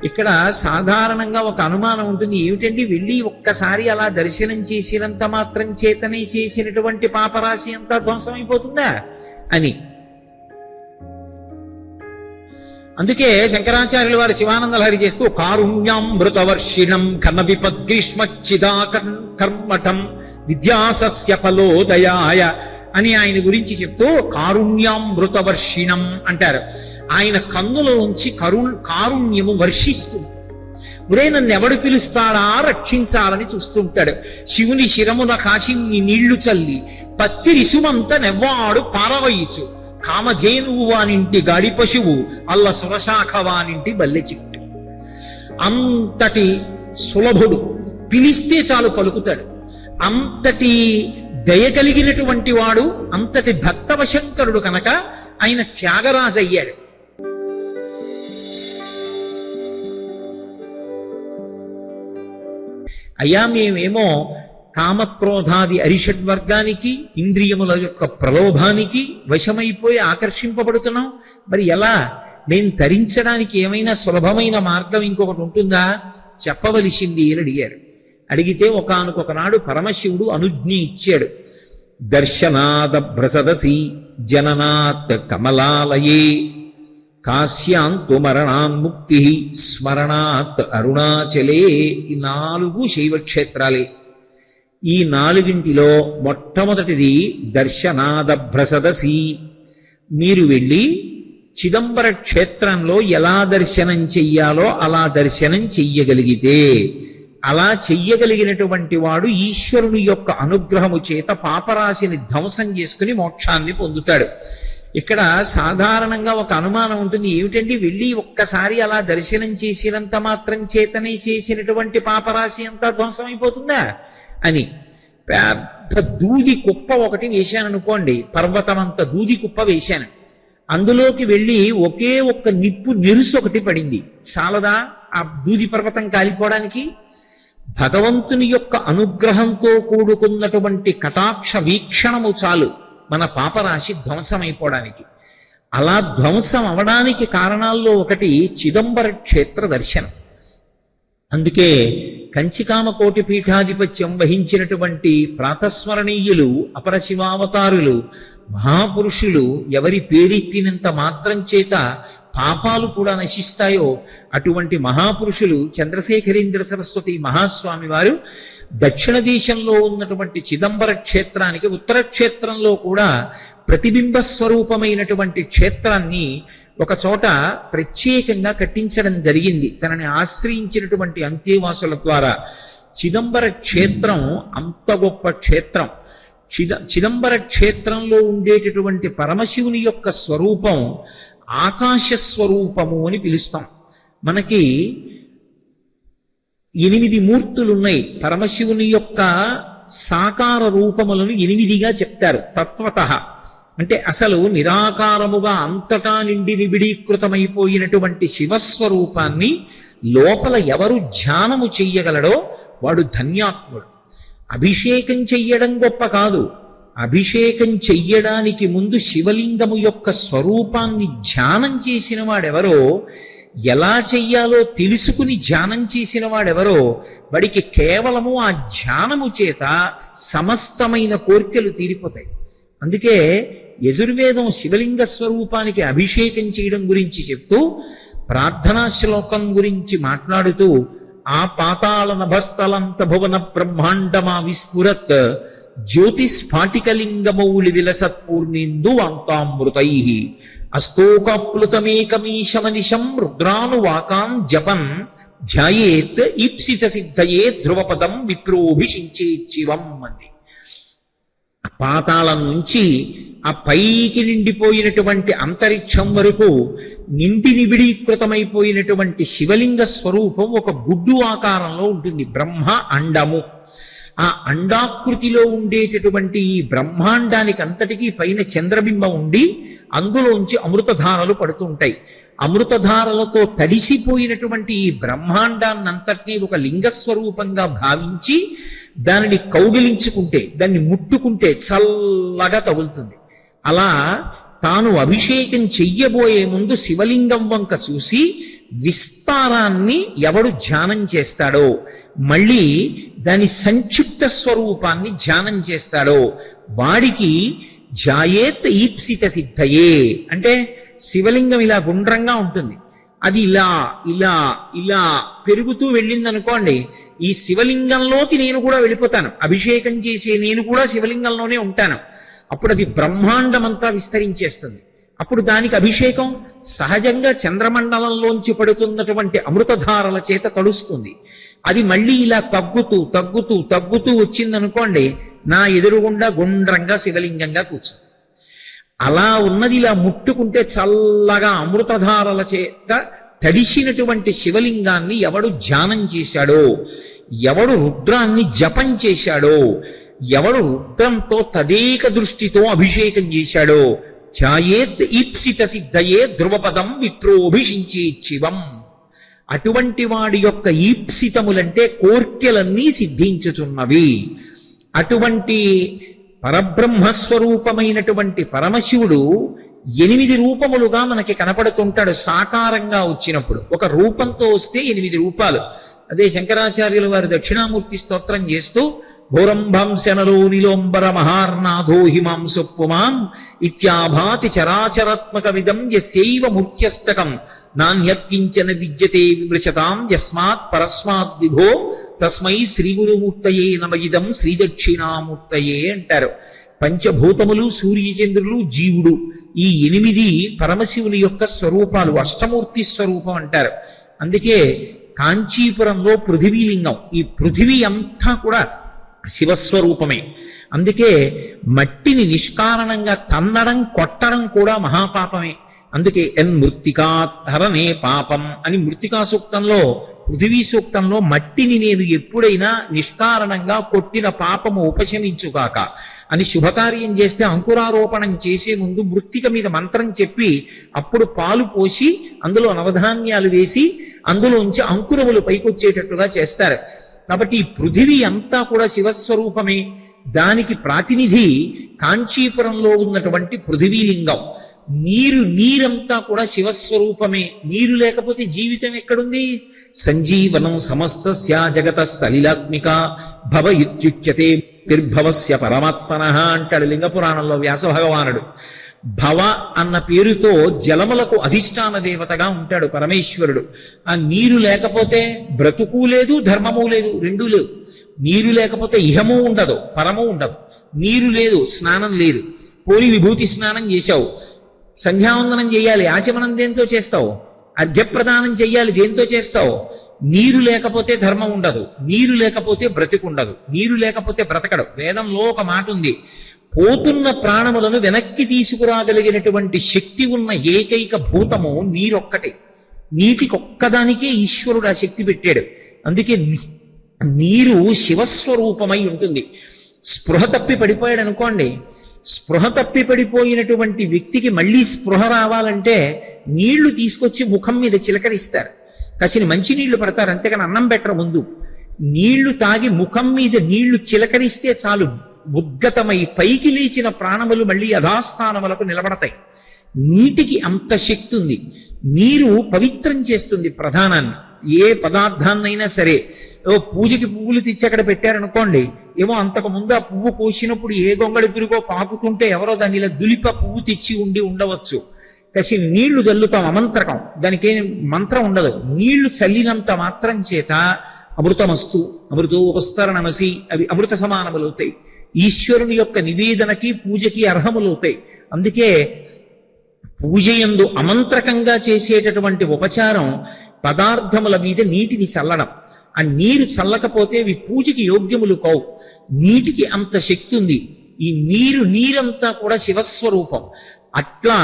ఇక్కడ సాధారణంగా ఒక అనుమానం ఉంటుంది, ఏమిటండి వెళ్ళి ఒక్కసారి అలా దర్శనం చేసినంత మాత్రం చేతనే చేసినటువంటి పాపరాశి అంతా ధ్వంసమైపోతుందా అని. అందుకే శంకరాచార్యుల వారి శివానందలహరి చేస్తూ కారుణ్యామృతవర్షిణం ఘన విపద్గ్రీష్మచ్చిదా కర్మఠం విద్యాసస్య ఫలోదయాయ అని ఆయన గురించి చెప్తూ కారుణ్యామృతవర్షిణం అంటారు. ఆయన కన్నులోంచి కారుణ్యము వర్షిస్తుంది. ఒరే నన్ను ఎవడు పిలుస్తాడా రక్షించాలని చూస్తుంటాడు. శివుని శిరమున కాశిని నీళ్లు చల్లి పత్తిరిసుమంత నెవ్వాడు పారవయిచు కామధేనువు వానింటి గాడి పశువు అల్ల సురశాఖ వానింటి బల్లె చిట్టు. అంతటి సులభుడు, పిలిస్తే చాలు పలుకుతాడు. అంతటి దయ కలిగినటువంటి వాడు, అంతటి భక్తవశంకరుడు కనుక ఆయన త్యాగరాజు అయ్యాడు. అయ్యా మేమేమో కామక్రోధాది అరిషడ్వర్గానికి, ఇంద్రియముల యొక్క ప్రలోభానికి వశమైపోయి ఆకర్షింపబడుతున్నాం. మరి ఎలా? నేను తరించడానికి ఏమైనా సులభమైన మార్గం ఇంకొకటి ఉంటుందా? చెప్పవలసింది అని అడిగారు. అడిగితే ఒకానొకనాడు పరమశివుడు అనుజ్ఞ ఇచ్చాడు. దర్శనాద భ్రసదసి జననాత్ కమలాలయే కాశ్యాంతు మరణాన్ముక్తి స్మరణాత్ అరుణాచలే. ఈ 4 శైవక్షేత్రాలే. ఈ 4 మొట్టమొదటిది దర్శనాద భ్రసదసి. మీరు వెళ్ళి చిదంబర క్షేత్రంలో ఎలా దర్శనం చెయ్యాలో అలా దర్శనం చెయ్యగలిగితే, అలా చెయ్యగలిగినటువంటి వాడు ఈశ్వరుని యొక్క అనుగ్రహము చేత పాపరాశిని ధ్వంసం చేసుకుని మోక్షాన్ని పొందుతాడు. ఇక్కడ సాధారణంగా ఒక అనుమానం ఉంటుంది, ఏమిటండి వెళ్ళి ఒక్కసారి అలా దర్శనం చేసినంత మాత్రం చేతనే చేసినటువంటి పాపరాశి అంతా ధ్వంసం అయిపోతుందా అని. పెద్ద దూది కుప్ప ఒకటి వేశాను అనుకోండి, పర్వతమంత దూది కుప్ప వేశాను. అందులోకి వెళ్ళి ఒకే ఒక్క నిప్పు నెరుసు ఒకటి పడింది, చాలదా ఆ దూది పర్వతం కాలిపోవడానికి? భగవంతుని యొక్క అనుగ్రహంతో కూడుకున్నటువంటి కటాక్ష వీక్షణము చాలు మన పాపరాశి ధ్వంసమైపోవడానికి. అలా ధ్వంసం అవడానికి కారణాల్లో ఒకటి చిదంబర క్షేత్ర దర్శనం. అందుకే కంచికామకోటి పీఠాధిపత్యం వహించినటువంటి ప్రాతస్మరణీయులు, అపరశివావతారులు, మహాపురుషులు ఎవరి పేరెత్తినంత మాత్రం చేత పాపాలు కూడా నశిస్తాయో అటువంటి మహాపురుషులు చంద్రశేఖరేంద్ర సరస్వతి మహాస్వామి వారు దక్షిణ దేశంలో ఉన్నటువంటి చిదంబర క్షేత్రానికి, ఉత్తర క్షేత్రంలో కూడా ప్రతిబింబ స్వరూపమైనటువంటి క్షేత్రాన్ని ఒక చోట ప్రత్యేకంగా కట్టించడం జరిగింది తనని ఆశ్రయించినటువంటి అంతేవాసుల ద్వారా. చిదంబర క్షేత్రం అంత గొప్ప క్షేత్రం. చిదంబర క్షేత్రంలో ఉండేటటువంటి పరమశివుని యొక్క స్వరూపం ఆకాశ స్వరూపము అని పిలుస్తాం. మనకి 8 మూర్తులున్నాయి. పరమశివుని యొక్క సాకార రూపములను 8గా చెప్తారు తత్వతః. అంటే అసలు నిరాకారముగా అంతటా నిండి నిబిడీకృతమైపోయినటువంటి శివస్వరూపాన్ని లోపల ఎవరు ధ్యానము చెయ్యగలడో వాడు ధన్యాత్ముడు. అభిషేకం చెయ్యడం గొప్ప కాదు, అభిషేకం చెయ్యడానికి ముందు శివలింగము యొక్క స్వరూపాన్ని ధ్యానం చేసిన వాడెవరో, ఎలా చెయ్యాలో తెలుసుకుని ధ్యానం చేసిన వాడెవరో వాడికి కేవలము ఆ ధ్యానము చేత సమస్తమైన కోరికలు తీరిపోతాయి. అందుకే యజుర్వేదం శివలింగ స్వరూపానికి అభిషేకం చేయడం గురించి చెప్తూ ప్రార్థనా శ్లోకం గురించి మాట్లాడుతూ ఆ పాతాళ నభస్థలంత భువన బ్రహ్మాండమా విస్ఫురత్ జ్యోతిస్ఫాటికలింగమౌళి విలసత్పూర్ణేందు వాంతామృతై అస్తోకాప్లుతమేకమీశమనిశం రుద్రానువాకాన్ జపన్ ధ్యాయేత్ ఈప్సిత సిద్ధయే ధ్రువపదం విప్రోభిషించేచ్చివం అంది. పాతాళం నుంచి ఆ పైకి నిండిపోయినటువంటి అంతరిక్షం వరకు నిండి నిబిడీకృతమైపోయినటువంటి శివలింగ స్వరూపం ఒక గుడ్డు ఆకారంలో ఉంటుంది. బ్రహ్మ అండము. ఆ అండాకృతిలో ఉండేటటువంటి ఈ బ్రహ్మాండానికి అంతటికీ పైన చంద్రబింబం ఉండి అందులోంచి అమృతధారలు పడుతుంటాయి. అమృతధారలతో తడిసిపోయినటువంటి ఈ బ్రహ్మాండాన్నంతటినీ ఒక లింగస్వరూపంగా భావించి దానిని కౌగిలించుకుంటే, దాన్ని ముట్టుకుంటే చల్లగా తగులుతుంది. అలా తాను అభిషేకం చెయ్యబోయే ముందు శివలింగం వంక చూసి విస్తారాన్ని ఎవడు ధ్యానం చేస్తాడో, మళ్ళీ దాని సంక్షిప్త స్వరూపాన్ని ధ్యానం చేస్తాడో వాడికి ధ్యాయేత్ ఈప్సిత సిద్ధయే. అంటే శివలింగం ఇలా గుండ్రంగా ఉంటుంది, అది ఇలా ఇలా ఇలా పెరుగుతూ వెళ్ళింది అనుకోండి, ఈ శివలింగంలోకి నేను కూడా వెళ్ళిపోతాను, అభిషేకం చేసే నేను కూడా శివలింగంలోనే ఉంటాను. అప్పుడు అది బ్రహ్మాండమంతా విస్తరించేస్తుంది. అప్పుడు దానికి అభిషేకం సహజంగా చంద్రమండలంలోంచి పడుతున్నటువంటి అమృతధారల చేత తడుస్తుంది. అది మళ్ళీ ఇలా తగ్గుతూ తగ్గుతూ తగ్గుతూ వచ్చిందనుకోండి, నా ఎదురుగుండా గుండ్రంగా శివలింగంగా కూర్చుంది. అలా ఉన్నది ఇలా ముట్టుకుంటే చల్లగా అమృతధారల చేత తడిసినటువంటి శివలింగాన్ని ఎవడు ధ్యానం చేశాడో, ఎవడు రుద్రాన్ని జపం చేశాడో, ఎవడు రుద్రంతో తదేక దృష్టితో అభిషేకం చేశాడో, ధ్యాయేత్ ఈప్సిత సిద్ధయే ధ్రువపదం విప్రోభిషించే శివం. అటువంటి వాడి యొక్క ఈప్సితములంటే కోర్కెలన్నీ సిద్ధించుచున్నవి. అటువంటి పరబ్రహ్మస్వరూపమైనటువంటి పరమశివుడు 8 రూపములుగా మనకి కనపడుతుంటాడు సాకారంగా వచ్చినప్పుడు. ఒక రూపంతో వస్తే 8 రూపాలు. అదే శంకరాచార్యుల వారు దక్షిణామూర్తి స్తోత్రం చేస్తూ భోరంభంశనలో నిలోంబర మహార్నాథో హిమాంసు పుమాం ఇత్యాభాతి చరాచరాత్మక విదం యస్యైవ మూర్త్యస్తకం నాణ్యత్కించన విద్యతే విమృశతాం యస్మాత్ పరస్మాత్ విభో తస్మై శ్రీ గురుమూర్తయే నమయిదం శ్రీ దక్షిణామూర్తయే అంటారు. పంచభూతములు, సూర్యచంద్రులు, జీవుడు, ఈ 8 పరమశివుని యొక్క స్వరూపాలు, అష్టమూర్తి స్వరూపం అంటారు. అందుకే కాంచీపురంలో పృథివీలింగం, ఈ పృథివీ అంతా కూడా శివస్వరూపమే. అందుకే మట్టిని నిష్కారణంగా తన్నడం, కొట్టడం కూడా మహాపాపమే. అందుకే మృత్తికాహరణే పాపం అని మృత్తికా సూక్తంలో, పృథివీ సూక్తంలో మట్టిని నేను ఎప్పుడైనా నిష్కారణంగా కొట్టిన పాపము ఉపశమించుగాక అని శుభకార్యం చేస్తే అంకురారోపణం చేసే ముందు మృత్తిక మీద మంత్రం చెప్పి అప్పుడు పాలు పోసి అందులో నవధాన్యాలు వేసి అందులోంచి అంకురములు పైకొచ్చేటట్టుగా చేస్తారు. కాబట్టి ఈ పృథివీ అంతా కూడా శివస్వరూపమే. దానికి ప్రాతినిధి కాంచీపురంలో ఉన్నటువంటి పృథివీలింగం. నీరంతా కూడా శివస్వరూపమే. నీరు లేకపోతే జీవితం ఎక్కడుంది? సంజీవనం సమస్తస్య జగత సలిలాత్మిక భవ ఇత్యుచ్యతే తిర్భవస్య పరమాత్మనః అంటాడు లింగ పురాణంలో వ్యాస భగవానుడు. భవ అన్న పేరుతో జలములకు అధిష్టాన దేవతగా ఉంటాడు పరమేశ్వరుడు. ఆ నీరు లేకపోతే బ్రతుకు లేదు, ధర్మము లేదు, రెండూ లేవు. నీరు లేకపోతే ఇహము ఉండదు, పరము ఉండదు. నీరు లేదు, స్నానం లేదు. పోలి విభూతి స్నానం చేశావు, సంధ్యావందనం చేయాలి, ఆచమనం దేంతో చేస్తావు? అర్ఘ్యప్రదానం చెయ్యాలి, దేంతో చేస్తావు? నీరు లేకపోతే ధర్మం ఉండదు, నీరు లేకపోతే బ్రతికుండదు, నీరు లేకపోతే బ్రతకడు. వేదంలో ఒక మాట ఉంది, పోతున్న ప్రాణములను వెనక్కి తీసుకురాగలిగినటువంటి శక్తి ఉన్న ఏకైక భూతము నీరొక్కటే. నీటికొక్కదానికే ఈశ్వరుడు ఆ శక్తి పెట్టాడు. అందుకే నీరు శివస్వరూపమై ఉంటుంది. స్పృహ తప్పి పడిపోయాడు అనుకోండి, స్పృహ తప్పి పడిపోయినటువంటి వ్యక్తికి మళ్ళీ స్పృహ రావాలంటే నీళ్లు తీసుకొచ్చి ముఖం మీద చిలకరిస్తారు, కసిని మంచినీళ్లు పడతారు, అంతేగాని అన్నం పెట్టరు. ముందు నీళ్లు తాగి ముఖం మీద నీళ్లు చిలకరిస్తే చాలు, ఉద్గతమై పైకి లేచిన ప్రాణములు మళ్ళీ యథాస్థానములకు నిలబడతాయి. నీటికి అంత శక్తి ఉంది. నీరు పవిత్రం చేస్తుంది ప్రధానాన్ని. ఏ పదార్థాన్నైనా సరే, పూజకి పువ్వులు తెచ్చి అక్కడ పెట్టారనుకోండి, ఏమో అంతకు ముందు ఆ పువ్వు కోసినప్పుడు ఏ గొంగడి పురుగో పాకుతుంటే ఎవరో దాన్ని ఇలా దులిప పువ్వు తెచ్చి ఉండవచ్చు. kasi నీళ్లు చల్లుతాం అమంత్రకం, దానికి ఏం మంత్రం ఉండదు. నీళ్లు చల్లినంత మాత్రం చేత అమృతమస్తు, అమృతో ఉపస్తరణమసి, అవి అమృత సమానములవుతాయి. ఈశ్వరుని యొక్క నివేదనకి పూజకి అర్హములవుతాయి. అందుకే పూజయందు అమంత్రకంగా చేసేటటువంటి ఉపచారం పదార్థముల మీద నీటిని చల్లడం. ఆ నీరు చల్లకపోతే అవి పూజకి యోగ్యములు కావు. నీటికి అంత శక్తి ఉంది. ఈ నీరంతా కూడా శివస్వరూపం. అట్లా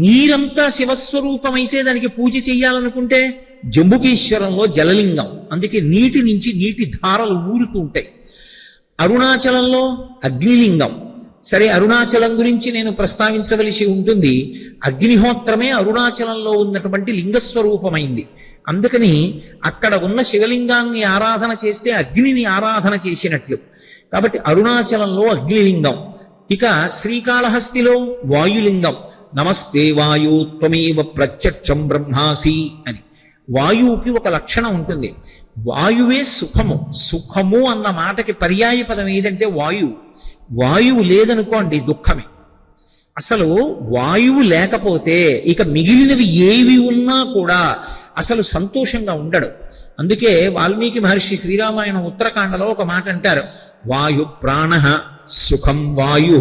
నీరంతా శివస్వరూపమైతే దానికి పూజ చెయ్యాలనుకుంటే జంబుకేశ్వరంలో జలలింగం, అందుకే నీటి నుంచి నీటి ధారలు ఊరుతూ ఉంటాయి. అరుణాచలంలో అగ్నిలింగం. సరే, అరుణాచలం గురించి నేను ప్రస్తావించవలసి ఉంటుంది. అగ్నిహోత్రమే అరుణాచలంలో ఉన్నటువంటి లింగస్వరూపమైంది. అందుకని అక్కడ ఉన్న శివలింగాన్ని ఆరాధన చేస్తే అగ్నిని ఆరాధన చేసినట్లు. కాబట్టి అరుణాచలంలో అగ్నిలింగం. ఇక శ్రీకాళహస్తిలో వాయులింగం. నమస్తే వాయు త్వమేవ ప్రత్యక్షం బ్రహ్మాసి అని. వాయువుకి ఒక లక్షణం ఉంటుంది. వాయువే సుఖము. సుఖము అన్న మాటకి పర్యాయ పదం ఏదంటే వాయువు. వాయువు లేదనుకోండి దుఃఖమే. అసలు వాయువు లేకపోతే ఇక మిగిలినవి ఏవి ఉన్నా కూడా అసలు సంతోషంగా ఉండడు. అందుకే వాల్మీకి మహర్షి శ్రీరామాయణం ఉత్తరకాండలో ఒక మాట అంటారు, వాయు ప్రాణ సుఖం వాయు,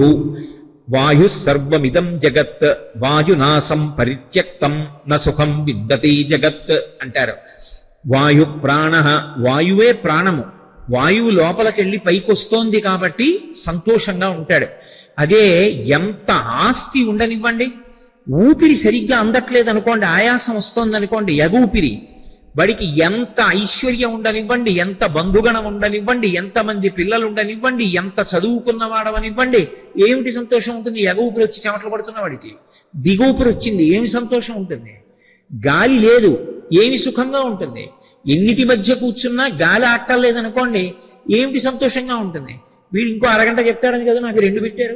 వాయు సర్వమిదం జగత్, వాయునాశం పరిత్యక్తం న సుఖం విద్దతి జగత్ అంటారు. వాయు ప్రాణ, వాయువే ప్రాణము. వాయువు లోపలికెళ్ళి పైకొస్తోంది కాబట్టి సంతోషంగా ఉంటాడు. అదే ఎంత ఆస్తి ఉండనివ్వండి, ఊపిరి సరిగ్గా అందట్లేదు అనుకోండి, ఆయాసం వస్తోంది అనుకోండి, ఎగూపిరి, వాడికి ఎంత ఐశ్వర్యం ఉండనివ్వండి, ఎంత బంధుగణం ఉండనివ్వండి, ఎంతమంది పిల్లలు ఉండనివ్వండి, ఎంత చదువుకున్నవాడవనివ్వండి, ఏమిటి సంతోషం ఉంటుంది? ఎగూపిరి వచ్చి చెమటలు పడుతున్న వాడికి దిగూపిరి వచ్చింది, ఏమి సంతోషం ఉంటుంది? గాలి లేదు, ఏమి సుఖంగా ఉంటుంది? ఎన్నిటి మధ్య కూర్చున్నా గాలి ఆటలేదనుకోండి, ఏమిటి సంతోషంగా ఉంటుంది? వీడు ఇంకో అరగంట చెప్తాడని కదా నాకు 2 పెట్టారు.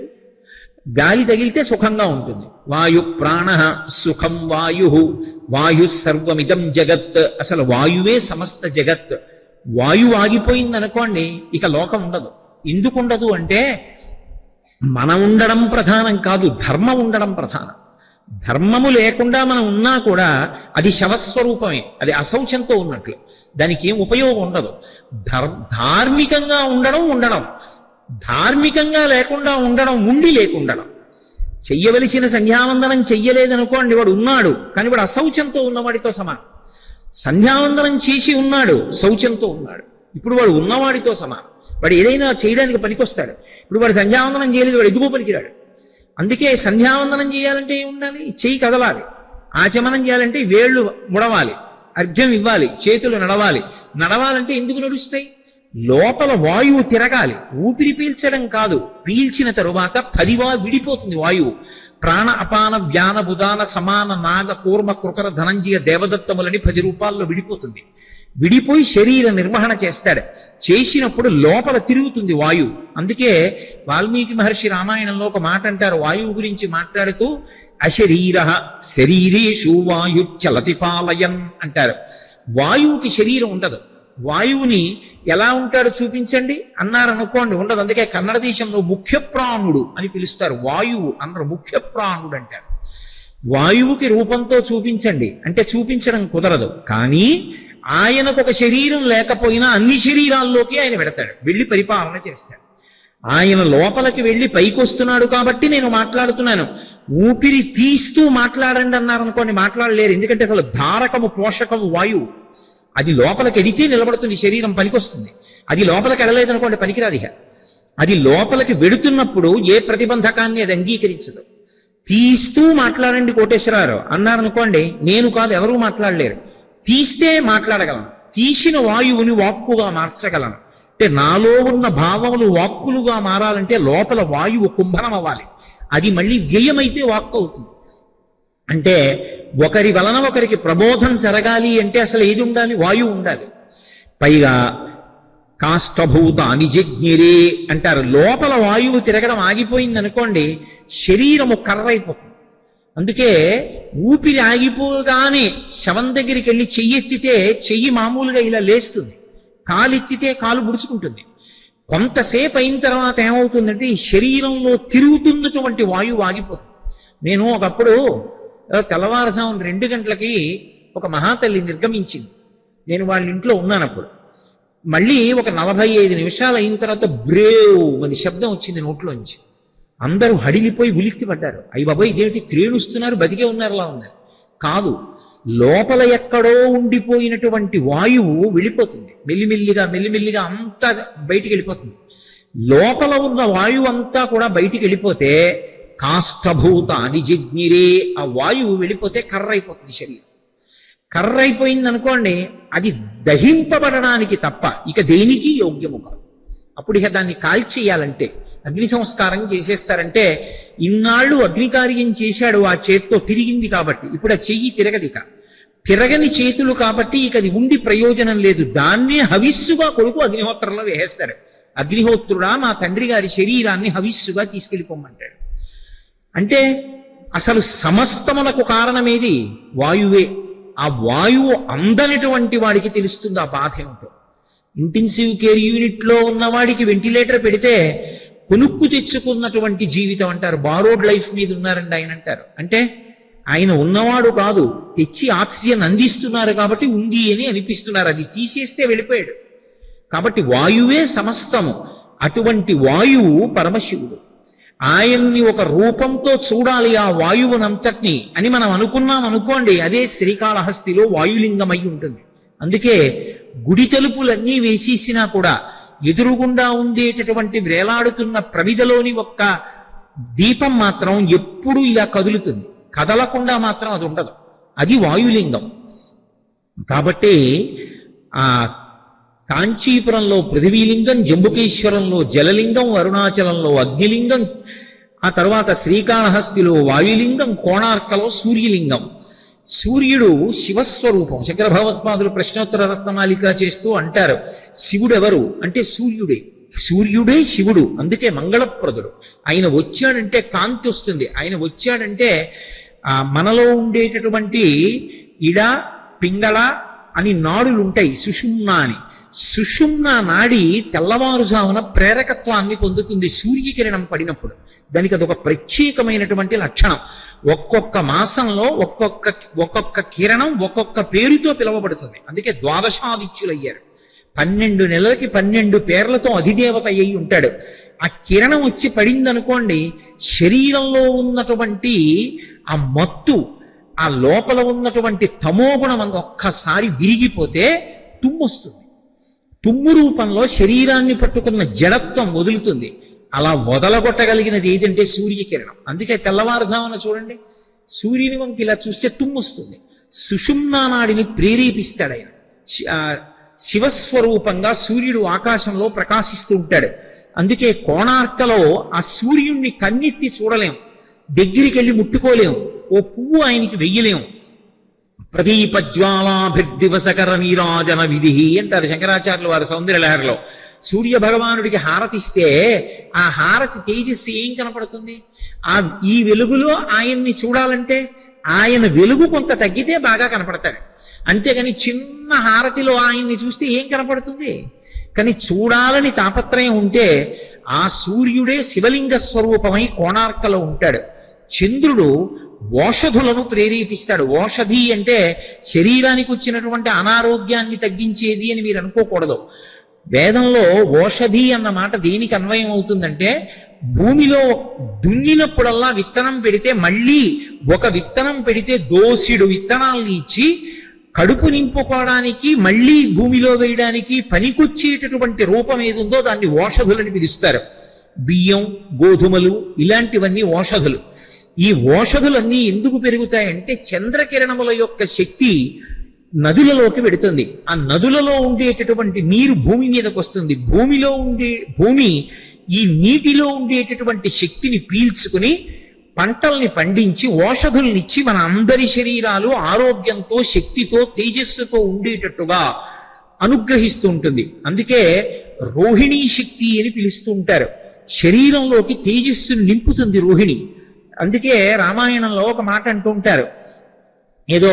గాలి తగిలితే సుఖంగా ఉంటుంది. వాయు ప్రాణ సుఖం వాయు, వాయు సర్వమిదం జగత్. అసలు వాయువే సమస్త జగత్. వాయువు ఆగిపోయిందనుకోండి ఇక లోకం ఉండదు. ఎందుకు ఉండదు అంటే మనం ఉండడం ప్రధానం కాదు, ధర్మం ఉండడం ప్రధానం. ధర్మము లేకుండా మనం ఉన్నా కూడా అది శవస్వరూపమే, అది అశౌచంతో ఉన్నట్లు, దానికి ఏం ఉపయోగం ఉండదు. ధార్మికంగా ఉండడం, ధార్మికంగా లేకుండా ఉండడం, ఉండి లేకుండడం. చెయ్యవలసిన సంధ్యావందనం చెయ్యలేదనుకోండి, వాడు ఉన్నాడు కానీ వాడు అశౌచంతో ఉన్నవాడితో సమానం. సంధ్యావందనం చేసి ఉన్నాడు, శౌచంతో ఉన్నాడు, ఇప్పుడు వాడు ఉన్నవాడితో సమానం. వాడు ఏదైనా చేయడానికి పనికొస్తాడు. ఇప్పుడు వాడు సంధ్యావందనం చేయలేదు, వాడు ఎదుగు పనికిరాడు. అందుకే సంధ్యావందనం చేయాలంటే ఏమి ఉండాలి? చెయ్యి కదలాలి. ఆచమనం చేయాలంటే వేళ్ళు ముడవాలి, అర్ఘ్యం ఇవ్వాలి, చేతులు నడవాలంటే ఎందుకు నడుస్తాయి? లోపల వాయువు తిరగాలి. ఊపిరి పీల్చడం కాదు, పీల్చిన తరువాత 10 విడిపోతుంది వాయువు. ప్రాణ అపాన వ్యాన బుధాన సమాన నాగ కూర్మ కృకర ధనంజయ దేవదత్తములని 10 రూపాల్లో విడిపోతుంది. విడిపోయి శరీర నిర్వహణ చేస్తాడు. చేసినప్పుడు లోపల తిరుగుతుంది వాయువు. అందుకే వాల్మీకి మహర్షి రామాయణంలో ఒక మాట అంటారు, వాయువు గురించి మాట్లాడుతూ, అశరీర శరీరేషు వాయు చలతి పాలయన్ అంటారు. వాయువుకి శరీరం ఉండదు. వాయువుని ఎలా ఉంటాడో చూపించండి అన్నారనుకోండి, ఉండదు. అందుకే కన్నడ దేశంలో ముఖ్య ప్రాణుడు అని పిలుస్తారు. వాయువు అందరూ ముఖ్య ప్రాణుడు అంటారు. వాయువుకి రూపంతో చూపించండి అంటే చూపించడం కుదరదు. కానీ ఆయనకు ఒక శరీరం లేకపోయినా అన్ని శరీరాల్లోకి ఆయన వెడతాడు, వెళ్ళి పరిపాలన చేస్తాడు. ఆయన లోపలికి వెళ్ళి పైకి వస్తున్నాడు కాబట్టి నేను మాట్లాడుతున్నాను. ఊపిరి తీస్తూ మాట్లాడండి అన్నారనుకోండి, మాట్లాడలేరు. ఎందుకంటే అసలు ధారకము పోషకము వాయువు. అది లోపలికి ఎడితే నిలబడుతుంది, శరీరం పనికొస్తుంది. అది లోపలికి ఎడలేదనుకోండి పనికిరాదు. ఇక అది లోపలికి వెడుతున్నప్పుడు ఏ ప్రతిబంధకాన్ని అది అంగీకరించదు. తీస్తూ మాట్లాడండి కోటేశ్వరరావు అన్నారనుకోండి, నేను కాదు, ఎవరూ మాట్లాడలేరు. తీస్తే మాట్లాడగలను, తీసిన వాయువుని వాక్కుగా మార్చగలను. అంటే నాలో ఉన్న భావములు వాక్కులుగా మారాలంటే లోపల వాయువు కుంభనం అవ్వాలి. అది మళ్ళీ వ్యయమైతే వాక్కు అవుతుంది. అంటే ఒకరి వలన ఒకరికి ప్రబోధం జరగాలి అంటే అసలు ఏది ఉండాలి? వాయువు ఉండాలి. పైగా కాష్టభూత అనిజజ్ఞిరే అంటారు. లోపల వాయువు తిరగడం ఆగిపోయింది అనుకోండి, శరీరము కర్రైపోతుంది. అందుకే ఊపిరి ఆగిపోగానే శవం దగ్గరికి వెళ్ళి చెయ్యెత్తితే చెయ్యి మామూలుగా ఇలా లేస్తుంది, కాలెత్తితే కాలు ముడుచుకుంటుంది. కొంతసేపు అయిన తర్వాత ఏమవుతుందంటే ఈ శరీరంలో తిరుగుతున్నటువంటి వాయువు ఆగిపోతుంది. నేను ఒకప్పుడు తెల్లవారుజామున 2 గంటలకి ఒక మహాతల్లి నిర్గమించింది. నేను వాళ్ళ ఇంట్లో ఉన్నానప్పుడు. మళ్ళీ ఒక 45 నిమిషాలు అయిన తర్వాత బ్రేవ్ అని శబ్దం వచ్చింది నోట్లోంచి. అందరూ హడిలిపోయి ఉలిక్కి పడ్డారు. అయ్యి బాబాయ్ ఇదేమిటి, త్రేణుస్తున్నారు, బతికే ఉన్నారులా ఉన్నారు. కాదు, లోపల ఎక్కడో ఉండిపోయినటువంటి వాయువు వెళ్ళిపోతుంది. మెల్లిమెల్లిగా అంతా బయటికి వెళ్ళిపోతుంది. లోపల ఉన్న వాయువు అంతా కూడా బయటికి వెళ్ళిపోతే కాష్టభూత అనిజజ్ఞిరే, ఆ వాయువు వెళ్ళిపోతే కర్రైపోతుంది శరీరం. కర్రైపోయింది అనుకోండి, అది దహింపబడడానికి తప్ప ఇక దేనికి యోగ్యము కాదు. అప్పుడు ఇక దాన్ని కాల్చేయాలంటే అగ్ని సంస్కారం చేసేస్తారంటే, ఇన్నాళ్ళు అగ్నికార్యం చేశాడు, ఆ చేత్తో తిరిగింది కాబట్టి ఇప్పుడు ఆ చెయ్యి తిరగదిక. తిరగని చేతులు కాబట్టి ఇక అది ఉండి ప్రయోజనం లేదు. దాన్నే హవిస్సుగా కొడుకు అగ్నిహోత్రంలో వేసేస్తాడు. అగ్నిహోత్రుడా, మా తండ్రి గారి శరీరాన్ని హవిస్సుగా తీసుకెళ్ళిపోమంటాడు. అంటే అసలు సమస్తమునకు కారణమేది? వాయువే. ఆ వాయువు అందనటువంటి వాడికి తెలుస్తుంది ఆ బాధ ఏమిటో. ఇంటెన్సివ్ కేర్ యూనిట్లో ఉన్నవాడికి వెంటిలేటర్ పెడితే కొనుక్కు తెచ్చుకున్నటువంటి జీవితం అంటారు. బారోడ్ లైఫ్ మీద ఉన్నారండి ఆయన అంటారు. అంటే ఆయన ఉన్నవాడు కాదు, తెచ్చి ఆక్సిజన్ అందిస్తున్నారు కాబట్టి ఉంది అని అనిపిస్తున్నారు. అది తీసేస్తే వెళ్ళిపోయాడు. కాబట్టి వాయువే సమస్తము. అటువంటి వాయువు పరమశివుడు. ఆయన్ని ఒక రూపంతో చూడాలి ఆ వాయువునంతటినీ అని మనం అనుకున్నాం అనుకోండి, అదే శ్రీకాళహస్తిలో వాయులింగమై ఉంటుంది. అందుకే గుడి తలుపులన్నీ వేసేసినా కూడా ఎదురుగుండా ఉండేటటువంటి వేలాడుతున్న ప్రమిదలోని ఒక్క దీపం మాత్రం ఎప్పుడూ ఇలా కదులుతుంది, కదలకుండా మాత్రం అది ఉండదు. అది వాయులింగం. కాబట్టి ఆ కాంచీపురంలో పృథివీలింగం, జంబుకేశ్వరంలో జలలింగం, అరుణాచలంలో అగ్నిలింగం, ఆ తర్వాత శ్రీకాళహస్తిలో వాయులింగం, కోణార్కలో సూర్యలింగం. సూర్యుడు శివస్వరూపం. శంకర భగవత్పాదులు ప్రశ్నోత్తర రత్నమాలిక చేస్తూ అంటారు, శివుడు ఎవరు అంటే సూర్యుడే. సూర్యుడే శివుడు. అందుకే మంగళప్రదుడు. ఆయన వచ్చాడంటే కాంతి వస్తుంది. ఆయన వచ్చాడంటే మనలో ఉండేటటువంటి ఇడ, పింగళ అని నాడులు ఉంటాయి, సుషుమ్న అని. సుషుమ్న నాడి తెల్లవారుజామున ప్రేరకత్వాన్ని పొందుతుంది సూర్యకిరణం పడినప్పుడు. దానికి అదొక ప్రత్యేకమైనటువంటి లక్షణం. ఒక్కొక్క మాసంలో ఒక్కొక్క కిరణం ఒక్కొక్క పేరుతో పిలువబడుతుంది. అందుకే ద్వాదశాదిత్యులయ్యారు. 12 నెలలకి 12 పేర్లతో అధిదేవత అయి ఉంటాడు. ఆ కిరణం వచ్చి పడిందనుకోండి, శరీరంలో ఉన్నటువంటి ఆ మత్తు, ఆ లోపల ఉన్నటువంటి తమోగుణం ఒక్కసారి విరిగిపోతే తుమ్ము వస్తుంది. తుమ్ము రూపంలో శరీరాన్ని పట్టుకున్న జడత్వం వదులుతుంది. అలా వదలగొట్టగలిగినది ఏదంటే సూర్యకిరణం. అందుకే తెల్లవారుజామున చూడండి, సూర్యుని వంకి ఇలా చూస్తే తుమ్ము వస్తుంది. సుషుమ్నా నాడిని ప్రేరేపిస్తాడు ఆయన. శివస్వరూపంగా సూర్యుడు ఆకాశంలో ప్రకాశిస్తూ ఉంటాడు. అందుకే కోణార్కలో ఆ సూర్యుణ్ణి కన్నెత్తి చూడలేం, దగ్గరికి వెళ్ళి ముట్టుకోలేం, ఓ పువ్వు ఆయనకి వెయ్యలేం. ప్రదీపజ్వాలాభిర్దివసకర నీరాజన విధి అంటారు శంకరాచార్యులు వారు సౌందర్యలహరిలో. సూర్య భగవానుడికి హారతిస్తే ఆ హారతి తేజస్సు ఏం కనపడుతుంది? ఈ వెలుగులో ఆయన్ని చూడాలంటే ఆయన వెలుగు కొంత తగ్గితే బాగా కనపడతాడు. అంతేగాని చిన్న హారతిలో ఆయన్ని చూస్తే ఏం కనపడుతుంది? కానీ చూడాలని తాపత్రయం ఉంటే ఆ సూర్యుడే శివలింగ స్వరూపమై కోణార్కలో ఉంటాడు. చంద్రుడు ఓషధులను ప్రేరేపిస్తాడు. ఓషధి అంటే శరీరానికి వచ్చినటువంటి అనారోగ్యాన్ని తగ్గించేది అని మీరు అనుకోకూడదు. వేదంలో ఓషధి అన్న మాట దేనికి అన్వయం అవుతుందంటే, భూమిలో దున్నినప్పుడల్లా విత్తనం పెడితే మళ్ళీ ఒక విత్తనం పెడితే దోసిడు విత్తనాల్ని ఇచ్చి కడుపు నింపుకోవడానికి మళ్ళీ భూమిలో వేయడానికి పనికొచ్చేటటువంటి రూపం ఏదుందో దాన్ని ఓషధులని పిలుస్తారు. బియ్యం, గోధుమలు ఇలాంటివన్నీ ఓషధులు. ఈ ఓషధులన్నీ ఎందుకు పెరుగుతాయంటే చంద్రకిరణముల యొక్క శక్తి నదులలోకి వెడుతుంది. ఆ నదులలో ఉండేటటువంటి నీరు భూమి మీదకి వస్తుంది. భూమి ఈ నీటిలో ఉండేటటువంటి శక్తిని పీల్చుకుని పంటల్ని పండించి ఓషధుల్నిచ్చి మన అందరి శరీరాలు ఆరోగ్యంతో, శక్తితో, తేజస్సుతో ఉండేటట్టుగా అనుగ్రహిస్తూ ఉంటుంది. అందుకే రోహిణీ శక్తి అని పిలుస్తూ ఉంటారు. శరీరంలోకి తేజస్సును నింపుతుంది రోహిణి. అందుకే రామాయణంలో ఒక మాట అంటూ ఉంటారు, ఏదో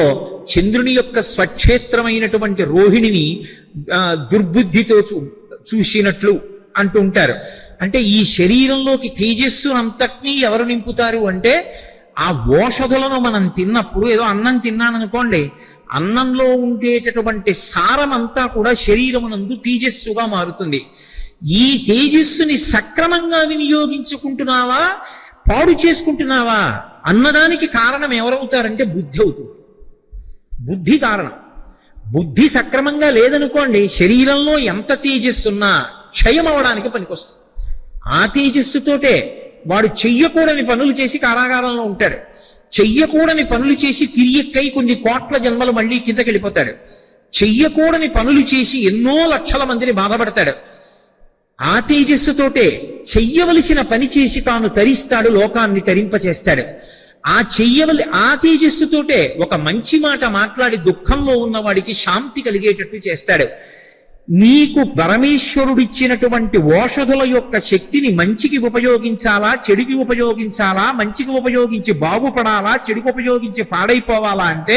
చంద్రుని యొక్క స్వక్షేత్రమైనటువంటి రోహిణిని దుర్బుద్ధితో చూసినట్లు అంటూ ఉంటారు. అంటే ఈ శరీరంలోకి తేజస్సు అంతటినీ ఎవరు నింపుతారు అంటే ఆ ఓషధులను మనం తిన్నప్పుడు, ఏదో అన్నం తిన్నాననుకోండి, అన్నంలో ఉండేటటువంటి సారం అంతా కూడా శరీరమునందు తేజస్సుగా మారుతుంది. ఈ తేజస్సుని సక్రమంగా వినియోగించుకుంటున్నావా, పాడు చేసుకుంటున్నావా అన్నదానికి కారణం ఎవరవుతారంటే బుద్ధి అవుతుంది. బుద్ధి కారణం. బుద్ధి సక్రమంగా లేదనుకోండి, శరీరంలో ఎంత తేజస్సున్నా క్షయం అవడానికి పనికొస్తుంది. ఆ తేజస్సుతోటే వాడు చెయ్యకూడని పనులు చేసి కారాగారంలో ఉంటాడు. చెయ్యకూడని పనులు చేసి తిరియక్కై కొన్ని కోట్ల జన్మలు మళ్ళీ కిందకి వెళ్ళిపోతాడు. చెయ్యకూడని పనులు చేసి ఎన్నో లక్షల మందిని బాధపడతాడు. ఆ తేజస్సుతోటే చెయ్యవలసిన పని చేసి తాను తరిస్తాడు, లోకాన్ని తరింపచేస్తాడు. ఆ తేజస్సుతోటే ఒక మంచి మాట మాట్లాడి దుఃఖంలో ఉన్నవాడికి శాంతి కలిగేటట్టు చేస్తాడు. నీకు పరమేశ్వరుడిచ్చినటువంటి ఓషధుల యొక్క శక్తిని మంచికి ఉపయోగించాలా, చెడుకి ఉపయోగించాలా, మంచికి ఉపయోగించి బాగుపడాలా, చెడుకు ఉపయోగించి పాడైపోవాలా అంటే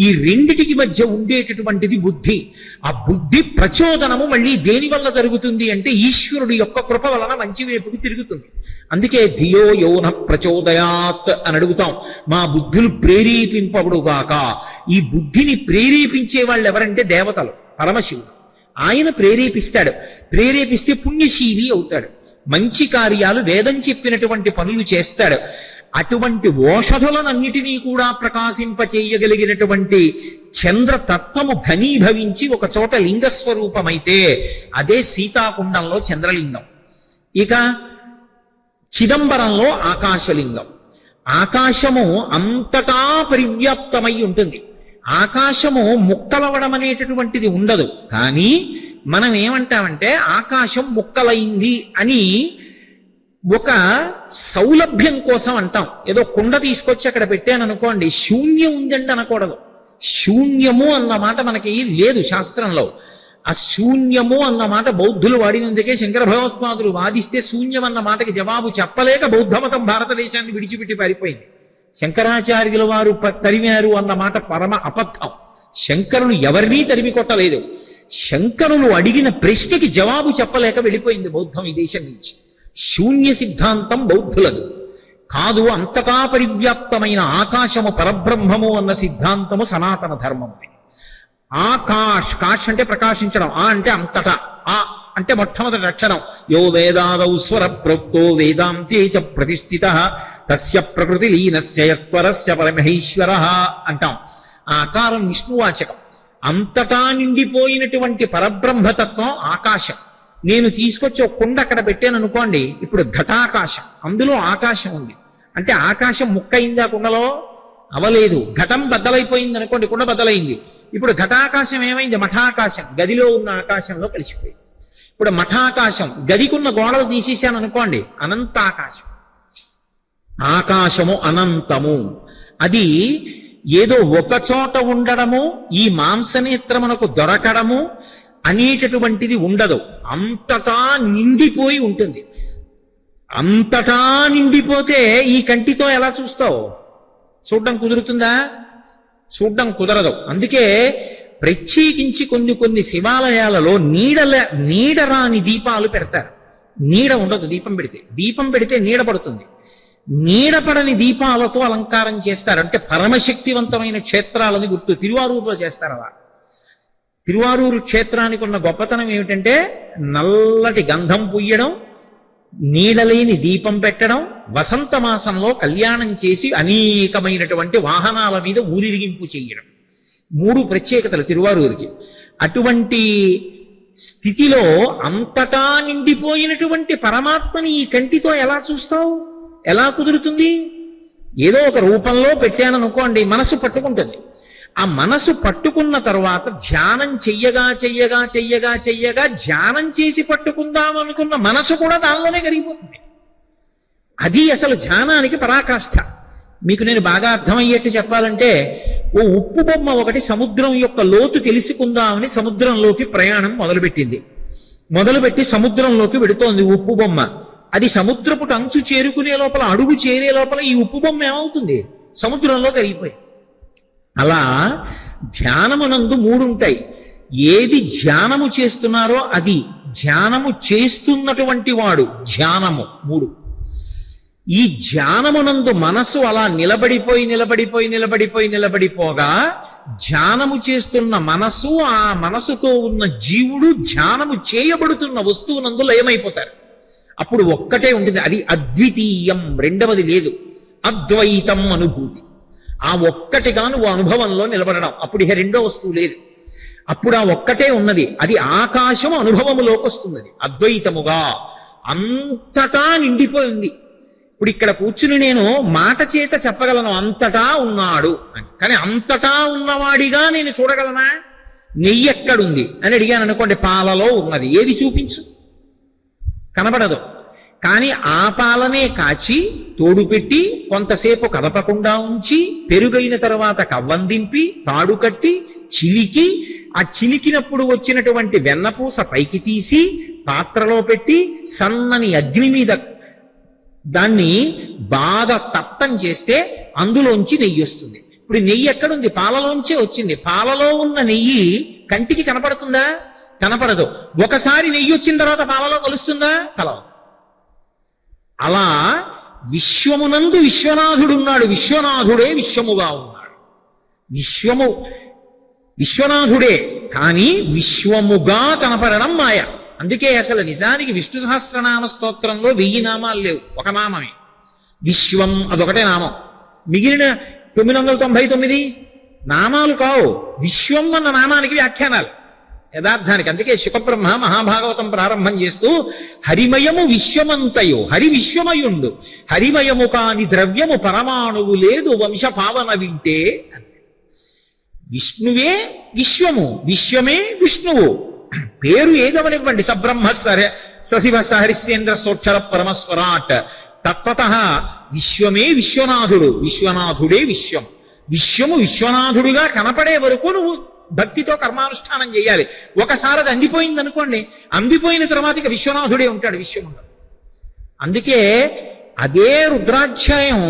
ఈ రెండిటికి మధ్య ఉండేటటువంటిది బుద్ధి. ఆ బుద్ధి ప్రచోదనము మళ్ళీ దేని వల్ల జరుగుతుంది అంటే ఈశ్వరుడి యొక్క కృప వలన మంచి వైపుకు తిరుగుతుంది. అందుకే ధియో యోన ప్రచోదయాత్ అని అడుగుతాం. మా బుద్ధులు ప్రేరేపింపబడుగాక. ఈ బుద్ధిని ప్రేరేపించే వాళ్ళు ఎవరంటే దేవతలు, పరమశివుడు. ఆయన ప్రేరేపిస్తాడు. ప్రేరేపిస్తే పుణ్యశీలి అవుతాడు, మంచి కార్యాలు, వేదం చెప్పినటువంటి పనులు చేస్తాడు. అటువంటి ఓషధులనన్నిటినీ కూడా ప్రకాశింపచేయగలిగినటువంటి చంద్రతత్వము ఘనీభవించి ఒక చోట లింగస్వరూపమైతే అదే సీతాకుండంలో చంద్రలింగం. ఇక చిదంబరంలో ఆకాశలింగం. ఆకాశము అంతటా పరివ్యాప్తమై ఉంటుంది. ఆకాశము ముక్కలవడం అనేటటువంటిది ఉండదు. కానీ మనం ఏమంటామంటే ఆకాశం ముక్కలైంది అని ఒక సౌలభ్యం కోసం అంటాం. ఏదో కుండ తీసుకొచ్చి అక్కడ పెట్టాను అనుకోండి, శూన్యం ఉందంటే అనకూడదు. శూన్యము అన్న మాట మనకి లేదు శాస్త్రంలో. ఆ శూన్యము అన్న మాట బౌద్ధులు వాడినందుకే శంకర భగవత్పాదులు వాదిస్తే శూన్యం అన్న మాటకి జవాబు చెప్పలేక బౌద్ధమతం భారతదేశాన్ని విడిచిపెట్టి పారిపోయింది. శంకరాచార్యుల వారు తరిమారు అన్న మాట పరమ అబద్ధం. శంకరులు ఎవరినీ తరిమి కొట్టలేదు. శంకరులు అడిగిన ప్రశ్నకి జవాబు చెప్పలేక వెళ్ళిపోయింది బౌద్ధం ఈ దేశం నుంచి. శూన్య సిద్ధాంతం బౌద్ధులదు కాదు. అంతటా పరివ్యాప్తమైన ఆకాశము పరబ్రహ్మము అన్న సిద్ధాంతము సనాతన ధర్మము. కాష్ అంటే ప్రకాశించడం, ఆ అంటే అంతటా, ఆ అంటే మొట్టమొదటి అక్షరం. యో వేదాదౌ స్వర ప్రోక్తో వేదాంతే చ ప్రతిష్ఠితః తస్య ప్రకృతి లీనస్య యత్పరస్య పరమహేశ్వరః అంటాం. ఆ ఆకారం విష్ణువాచకం. అంతటా నిండిపోయినటువంటి పరబ్రహ్మతత్వం ఆకాశం. నేను తీసుకొచ్చి ఒక కుండ అక్కడ పెట్టాను అనుకోండి, ఇప్పుడు ఘటాకాశం, అందులో ఆకాశం ఉంది. అంటే ఆకాశం ముక్కయిందా కుండలో? అవలేదు. ఘటం బద్దలైపోయింది అనుకోండి, కుండ బద్దలైంది. ఇప్పుడు ఘటాకాశం ఏమైంది? మఠాకాశం గదిలో ఉన్న ఆకాశంలో కలిసిపోయింది. ఇప్పుడు మఠాకాశం గదికున్న గోడలు తీసేశాను అనుకోండి, అనంతాకాశం. ఆకాశము అనంతము. అది ఏదో ఒక చోట ఉండడము, ఈ మాంసనేత్రమునకు దొరకడము అనేటటువంటిది ఉండదు. అంతటా నిండిపోయి ఉంటుంది. అంతటా నిండిపోతే ఈ కంటితో ఎలా చూస్తావు? చూడడం కుదురుతుందా? చూడడం కుదరదు. అందుకే ప్రత్యేకించి కొన్ని శివాలయాలలో నీడరాని దీపాలు పెడతారు. నీడ ఉండదు దీపం పెడితే. దీపం పెడితే నీడ పడుతుంది. నీడపడని దీపాలతో అలంకారం చేస్తారు. అంటే పరమశక్తివంతమైన క్షేత్రాలని గుర్తు. తిరువారూరులో చేస్తారు అలా. తిరువారూరు క్షేత్రానికి ఉన్న గొప్పతనం ఏమిటంటే నల్లటి గంధం పుయ్యడం, నీడలేని దీపం పెట్టడం, వసంత మాసంలో కళ్యాణం చేసి అనేకమైనటువంటి వాహనాల మీద ఊరిరిగింపు చేయడం. 3 ప్రత్యేకతలు తిరువారూరికి. అటువంటి స్థితిలో అంతటా నిండిపోయినటువంటి పరమాత్మని ఈ కంటితో ఎలా చూస్తావు? ఎలా కుదురుతుంది? ఏదో ఒక రూపంలో పెట్టాననుకోండి, మనసు పట్టుకుంటుంది. ఆ మనసు పట్టుకున్న తర్వాత ధ్యానం చెయ్యగా ధ్యానం చేసి పట్టుకుందాం అనుకున్న మనసు కూడా దానిలోనే కరిగిపోతుంది. అది అసలు ధ్యానానికి పరాకాష్ఠ. మీకు నేను బాగా అర్థమయ్యేట్టు చెప్పాలంటే, ఓ ఉప్పు బొమ్మ ఒకటి సముద్రం యొక్క లోతు తెలుసుకుందామని సముద్రంలోకి ప్రయాణం మొదలుపెట్టి సముద్రంలోకి వెడుతోంది ఉప్పు బొమ్మ. అది సముద్రపు అంచు చేరుకునే లోపల, అడుగు చేరే లోపల ఈ ఉప్పు బొమ్మ ఏమవుతుంది? సముద్రంలో కరిగిపోయి. అలా ధ్యానమునందు 3 ఉంటాయి. ఏది ధ్యానము చేస్తున్నారో అది, ధ్యానము చేస్తున్నటువంటి వాడు, ధ్యానము 3. ఈ ధ్యానమునందు మనసు అలా నిలబడిపోగా ధ్యానము చేస్తున్న మనసు, ఆ మనసుతో ఉన్న జీవుడు ధ్యానము చేయబడుతున్న వస్తువునందు లయమైపోతారు. అప్పుడు ఒక్కటే ఉంటుంది, అది అద్వితీయం, రెండవది లేదు. అద్వైతం అనుభూతి. ఆ ఒక్కటిగా నువ్వు అనుభవంలో నిలబడడం. అప్పుడు ఇక రెండో వస్తువు లేదు. అప్పుడు ఆ ఒక్కటే ఉన్నది. అది ఆకాశం అనుభవములోకి వస్తుంది అద్వైతముగా. అంతటా నిండిపోయింది. ఇప్పుడు ఇక్కడ కూర్చుని నేను మాట చేత చెప్పగలను అంతటా ఉన్నాడు అని. కానీ అంతటా ఉన్నవాడిగా నేను చూడగలనా? నెయ్యి ఎక్కడుంది అని అడిగాను అనుకోండి, పాలలో ఉన్నది. ఏది చూపించు? కనబడదు. కానీ ఆ పాలనే కాచి తోడు పెట్టి కొంతసేపు కదపకుండా ఉంచి, పెరుగైన తర్వాత కవ్వం దింపి తాడు కట్టి చిలికి ఆ చిలికినప్పుడు వచ్చినటువంటి వెన్నపూస పైకి తీసి పాత్రలో పెట్టి సన్నని అగ్ని మీద దాన్ని బాగా తప్తం చేస్తే అందులోంచి నెయ్యి వస్తుంది. ఇప్పుడు నెయ్యి ఎక్కడుంది? పాలలోంచే వచ్చింది. పాలలో ఉన్న నెయ్యి కంటికి కనపడుతుందా? కనపడదు. ఒకసారి నెయ్యి వచ్చిన తర్వాత పాలలో కలుస్తుందా? కలవదు. అలా విశ్వమునందు విశ్వనాథుడున్నాడు. విశ్వనాథుడే విశ్వముగా ఉన్నాడు. విశ్వనాథుడే కానీ విశ్వముగా కనపడడం మాయ. అందుకే అసలు నిజానికి విష్ణు సహస్రనామ స్తోత్రంలో 1000 నామాలు లేవు, ఒక నామమే విశ్వం, అదొకటే నామం. మిగిలిన 999 నామాలు కావు. విశ్వం అన్న నామానికి వ్యాఖ్యానాలు యథార్థానికి. అందుకే శుకబ్రహ్మ మహాభాగవతం ప్రారంభం చేస్తూ హరిమయము విశ్వమంతయు, హరి విశ్వమయుండు, హరిమయము కాని ద్రవ్యము పరమాణువు లేదు వంశ పావన వింటే. విష్ణువే విశ్వము, విశ్వమే విష్ణువు. పేరు ఏదవనివ్వండి, సబ్రహ్మ సశివ సహరిశ్చేంద్ర సోక్షర పరమస్వరాట్. తత్వత విశ్వమే విశ్వనాథుడు, విశ్వనాథుడే విశ్వం. విశ్వము విశ్వనాథుడుగా కనపడే వరకు నువ్వు భక్తితో కర్మానుష్ఠానం చేయాలి. ఒకసారి అది అందిపోయింది అనుకోండి, అందిపోయిన తర్వాత ఇక విశ్వనాథుడే ఉంటాడు, విశ్వం ఉండదు. అందుకే అదే రుద్రాధ్యాయం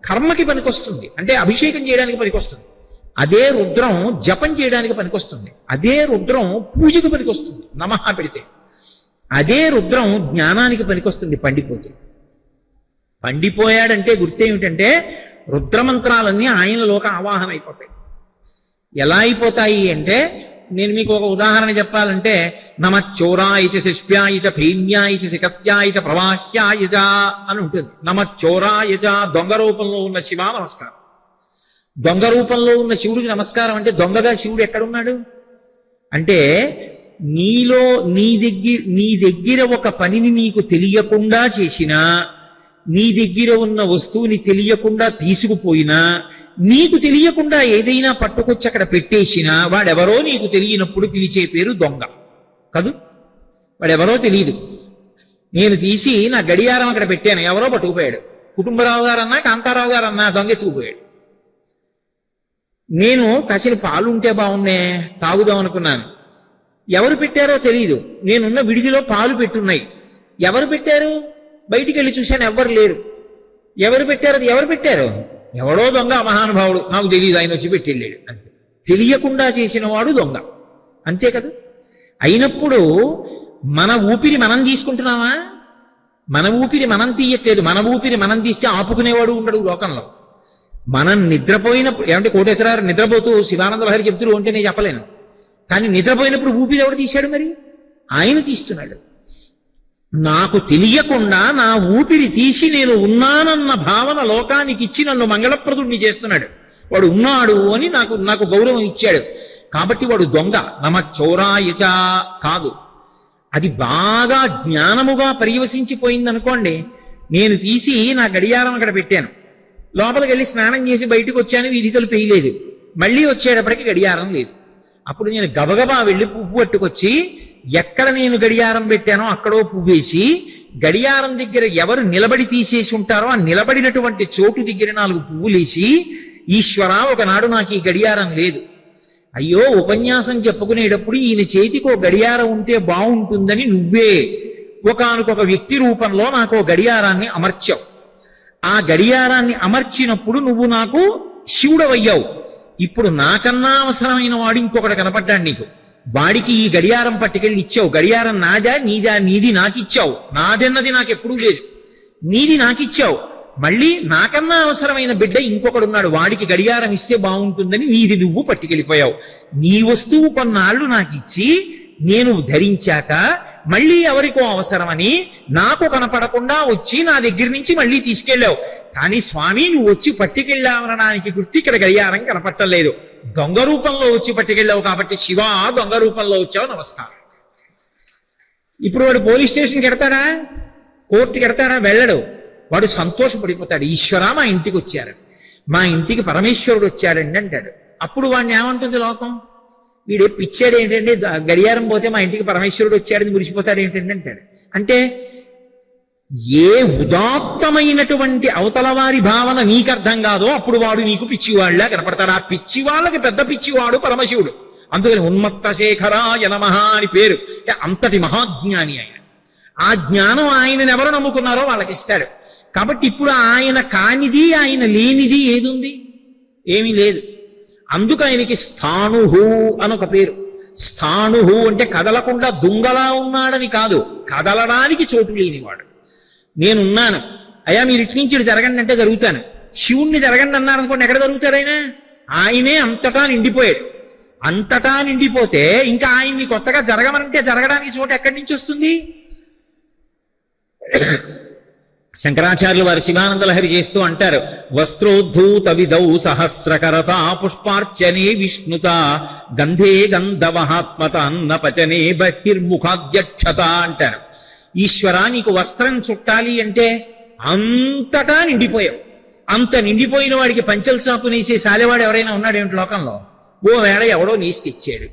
కర్మకి పనికొస్తుంది, అంటే అభిషేకం చేయడానికి పనికొస్తుంది. అదే రుద్రం జపం చేయడానికి పనికొస్తుంది. అదే రుద్రం పూజకు పనికొస్తుంది నమః పెడితే. అదే రుద్రం జ్ఞానానికి పనికొస్తుంది పండిపోతే. పండిపోయాడంటే గుర్తేమిటంటే రుద్రమంత్రాలన్నీ ఆయనలోకి ఆవాహన అయిపోతాయి. ఎలా అయిపోతాయి అంటే, నేను మీకు ఒక ఉదాహరణ చెప్పాలంటే, నమచ్చోరాయిచ శిష్ప్యాయిచ భైన్యాయిచ శిఖత్యాయిచ ప్రవాహ్యాయిచ అని ఉంటుంది. నమచ్చోరాయిచ దొంగ రూపంలో ఉన్న శివ నమస్కారం. దొంగ రూపంలో ఉన్న శివుడికి నమస్కారం అంటే దొంగగా శివుడు ఎక్కడున్నాడు అంటే, నీలో నీ దగ్గర ఒక పనిని నీకు తెలియకుండా చేసినా, నీ దగ్గర ఉన్న వస్తువుని తెలియకుండా తీసుకుపోయినా, నీకు తెలియకుండా ఏదైనా పట్టుకొచ్చి అక్కడ పెట్టేసినా, వాడెవరో నీకు తెలియనప్పుడు పిలిచే పేరు దొంగ కాదు. వాడెవరో తెలియదు. నేను తీసి నా గడియారం అక్కడ పెట్టాను, ఎవరో పట్టుకుపోయాడు. కుటుంబరావు గారన్నా కాంతారావు గారన్నా దొంగ ఎత్తుకుపోయాడు. నేను కాసిన పాలు ఉంటే బాగున్నే తాగుదాం అనుకున్నాను. ఎవరు పెట్టారో తెలియదు. నేనున్న విడిదిలో పాలు పెట్టున్నాయి. ఎవరు పెట్టారు? బయటికి వెళ్ళి చూశాను, ఎవ్వరు లేరు. ఎవరు పెట్టారు? అది ఎవరు పెట్టారు? ఎవడో దొంగ, మహానుభావుడు, నాకు తెలియదు, ఆయన వచ్చి పెట్టి వెళ్ళాడు అంతే. తెలియకుండా చేసిన వాడు దొంగ, అంతే కదా. అయినప్పుడు మన ఊపిరి మనం తీసుకుంటున్నామా? మన ఊపిరి మనం తీయట్లేదు. మన ఊపిరి మనం తీస్తే ఆపుకునేవాడు ఉండడు లోకంలో. మనం నిద్రపోయినప్పుడు, ఏమంటే కోటేశ్వరరావు నిద్రపోతూ శివానంద లహరి చెప్తూ ఉంటే నేను చెప్పలేను, కానీ నిద్రపోయినప్పుడు ఊపిరి ఎవడు తీశాడు? మరి ఆయన తీస్తున్నాడు. నాకు తెలియకుండా నా ఊపిరి తీసి నేను ఉన్నానన్న భావన లోకానికి ఇచ్చి నన్ను మంగళప్రదుడిని చేస్తున్నాడు. వాడు ఉన్నాడు అని నాకు గౌరవం ఇచ్చాడు. కాబట్టి వాడు దొంగ. నమచ్చోరాయచ కాదు. అది బాగా జ్ఞానముగా పర్యవసించిపోయిందనుకోండి. నేను తీసి నా గడియారం అక్కడ పెట్టాను, లోపలికి వెళ్ళి స్నానం చేసి బయటకు వచ్చాను, వీధి తలుపు వేయలేదు. మళ్ళీ వచ్చేటప్పటికి గడియారం లేదు. అప్పుడు నేను గబగబా వెళ్ళి పువ్వు పట్టుకొచ్చి, ఎక్కడ నేను గడియారం పెట్టానో అక్కడో పువ్వేసి, గడియారం దగ్గర ఎవరు నిలబడి తీసేసి ఉంటారో ఆ నిలబడినటువంటి చోటు దగ్గర 4 పువ్వులేసి, ఈశ్వర ఒకనాడు నాకు ఈ గడియారం లేదు, అయ్యో ఉపన్యాసం చెప్పుకునేటప్పుడు ఈయన చేతికి గడియారం ఉంటే బాగుంటుందని నువ్వే ఒకానొక వ్యక్తి రూపంలో నాకు గడియారాన్ని అమర్చావు. ఆ గడియారాన్ని అమర్చినప్పుడు నువ్వు నాకు శివుడవయ్యావు. ఇప్పుడు నాకన్నా అవసరమైన వాడు ఇంకొకటి కనపడ్డాడు నీకు. వాడికి ఈ గడియారం పట్టుకెళ్ళి ఇచ్చావు. గడియారం నాదా నీదా? నీది నాకిచ్చావు. నాదన్నది నాకెప్పుడూ లేదు, నీది నాకిచ్చావు. మళ్ళీ నాకన్నా అవసరమైన బిడ్డ ఇంకొకడున్నాడు, వాడికి గడియారం ఇస్తే బాగుంటుందని నీది నువ్వు పట్టుకెళ్ళిపోయావు. నీ వస్తువు కొన్నాళ్ళు నాకు ఇచ్చి నేను ధరించాక మళ్ళీ ఎవరికో అవసరమని నాకు కనపడకుండా వచ్చి నా దగ్గర నుంచి మళ్ళీ తీసుకెళ్ళావు. కానీ స్వామి నువ్వు వచ్చి పట్టుకెళ్ళావనడానికి గుర్తు ఇక్కడ గడియారం కనపట్టలేదు. దొంగ రూపంలో వచ్చి పట్టుకెళ్ళావు కాబట్టి శివ దొంగ రూపంలో వచ్చావు, నమస్కారం. ఇప్పుడు వాడు పోలీస్ స్టేషన్కి ఎడతాడా? కోర్టుకి ఎడతాడా? వెళ్ళడు. వాడు సంతోషపడిపోతాడు. ఈశ్వర మా ఇంటికి వచ్చారు, మా ఇంటికి పరమేశ్వరుడు వచ్చాడండి అంటాడు. అప్పుడు వాడిని ఏమంటుంది లోకం? వీడే పిచ్చాడు ఏంటంటే, గడియారం పోతే మా ఇంటికి పరమేశ్వరుడు వచ్చాడని మురిసిపోతాడు ఏంటంటే అంటాడు. అంటే ఏ ఉదాత్తమైనటువంటి అవతలవారి భావన నీకర్థం కాదో అప్పుడు వాడు నీకు పిచ్చివాళ్ళ కనపడతాడు. ఆ పిచ్చివాళ్ళకి పెద్ద పిచ్చివాడు పరమశివుడు. అందుకని ఉన్మత్త శేఖరాయ నమః అని పేరు. అంతటి మహాజ్ఞాని ఆయన. ఆ జ్ఞానం ఆయనను ఎవరు నమ్ముకున్నారో వాళ్ళకి ఇస్తాడు. కాబట్టి ఇప్పుడు ఆయన కానిది ఆయన లేనిది ఏదుంది? ఏమీ లేదు. అందుకు ఆయనకి స్థాణుహు అనొక పేరు. స్థాణుహు అంటే కదలకుండా దుంగలా ఉన్నాడని కాదు, కదలడానికి చోటు లేనివాడు. నేనున్నాను, అయ్యా మీరు ఇటు నుంచి ఇటు జరగండి అంటే జరుగుతాను. శివుణ్ణి జరగండి అన్నారనుకోండి, ఎక్కడ జరుగుతాడు ఆయన? ఆయనే అంతటా నిండిపోయాడు. అంతటా నిండిపోతే ఇంకా ఆయన్ని కొత్తగా జరగమంటే జరగడానికి చోటు ఎక్కడి నుంచి వస్తుంది? శంకరాచార్యులు వారి శివానంద లహరి చేస్తూ అంటారు, వస్త్రోద్ధూత విధౌ సహస్రకరత పుష్పార్చనే విష్ణుత గంధే గంధవహాత్మత అన్న పచనే బహిర్ముఖాధ్యక్షత అంటారు. ఈశ్వర, నీకు వస్త్రం చుట్టాలి అంటే అంతటా నిండిపోయావు. అంత నిండిపోయిన వాడికి పంచల్ చాపు నేసే సాలెవాడు ఎవరైనా ఉన్నాడు ఏమిటి లోకంలో? ఓ వేళ ఎవడో నీసి తెచ్చాడు.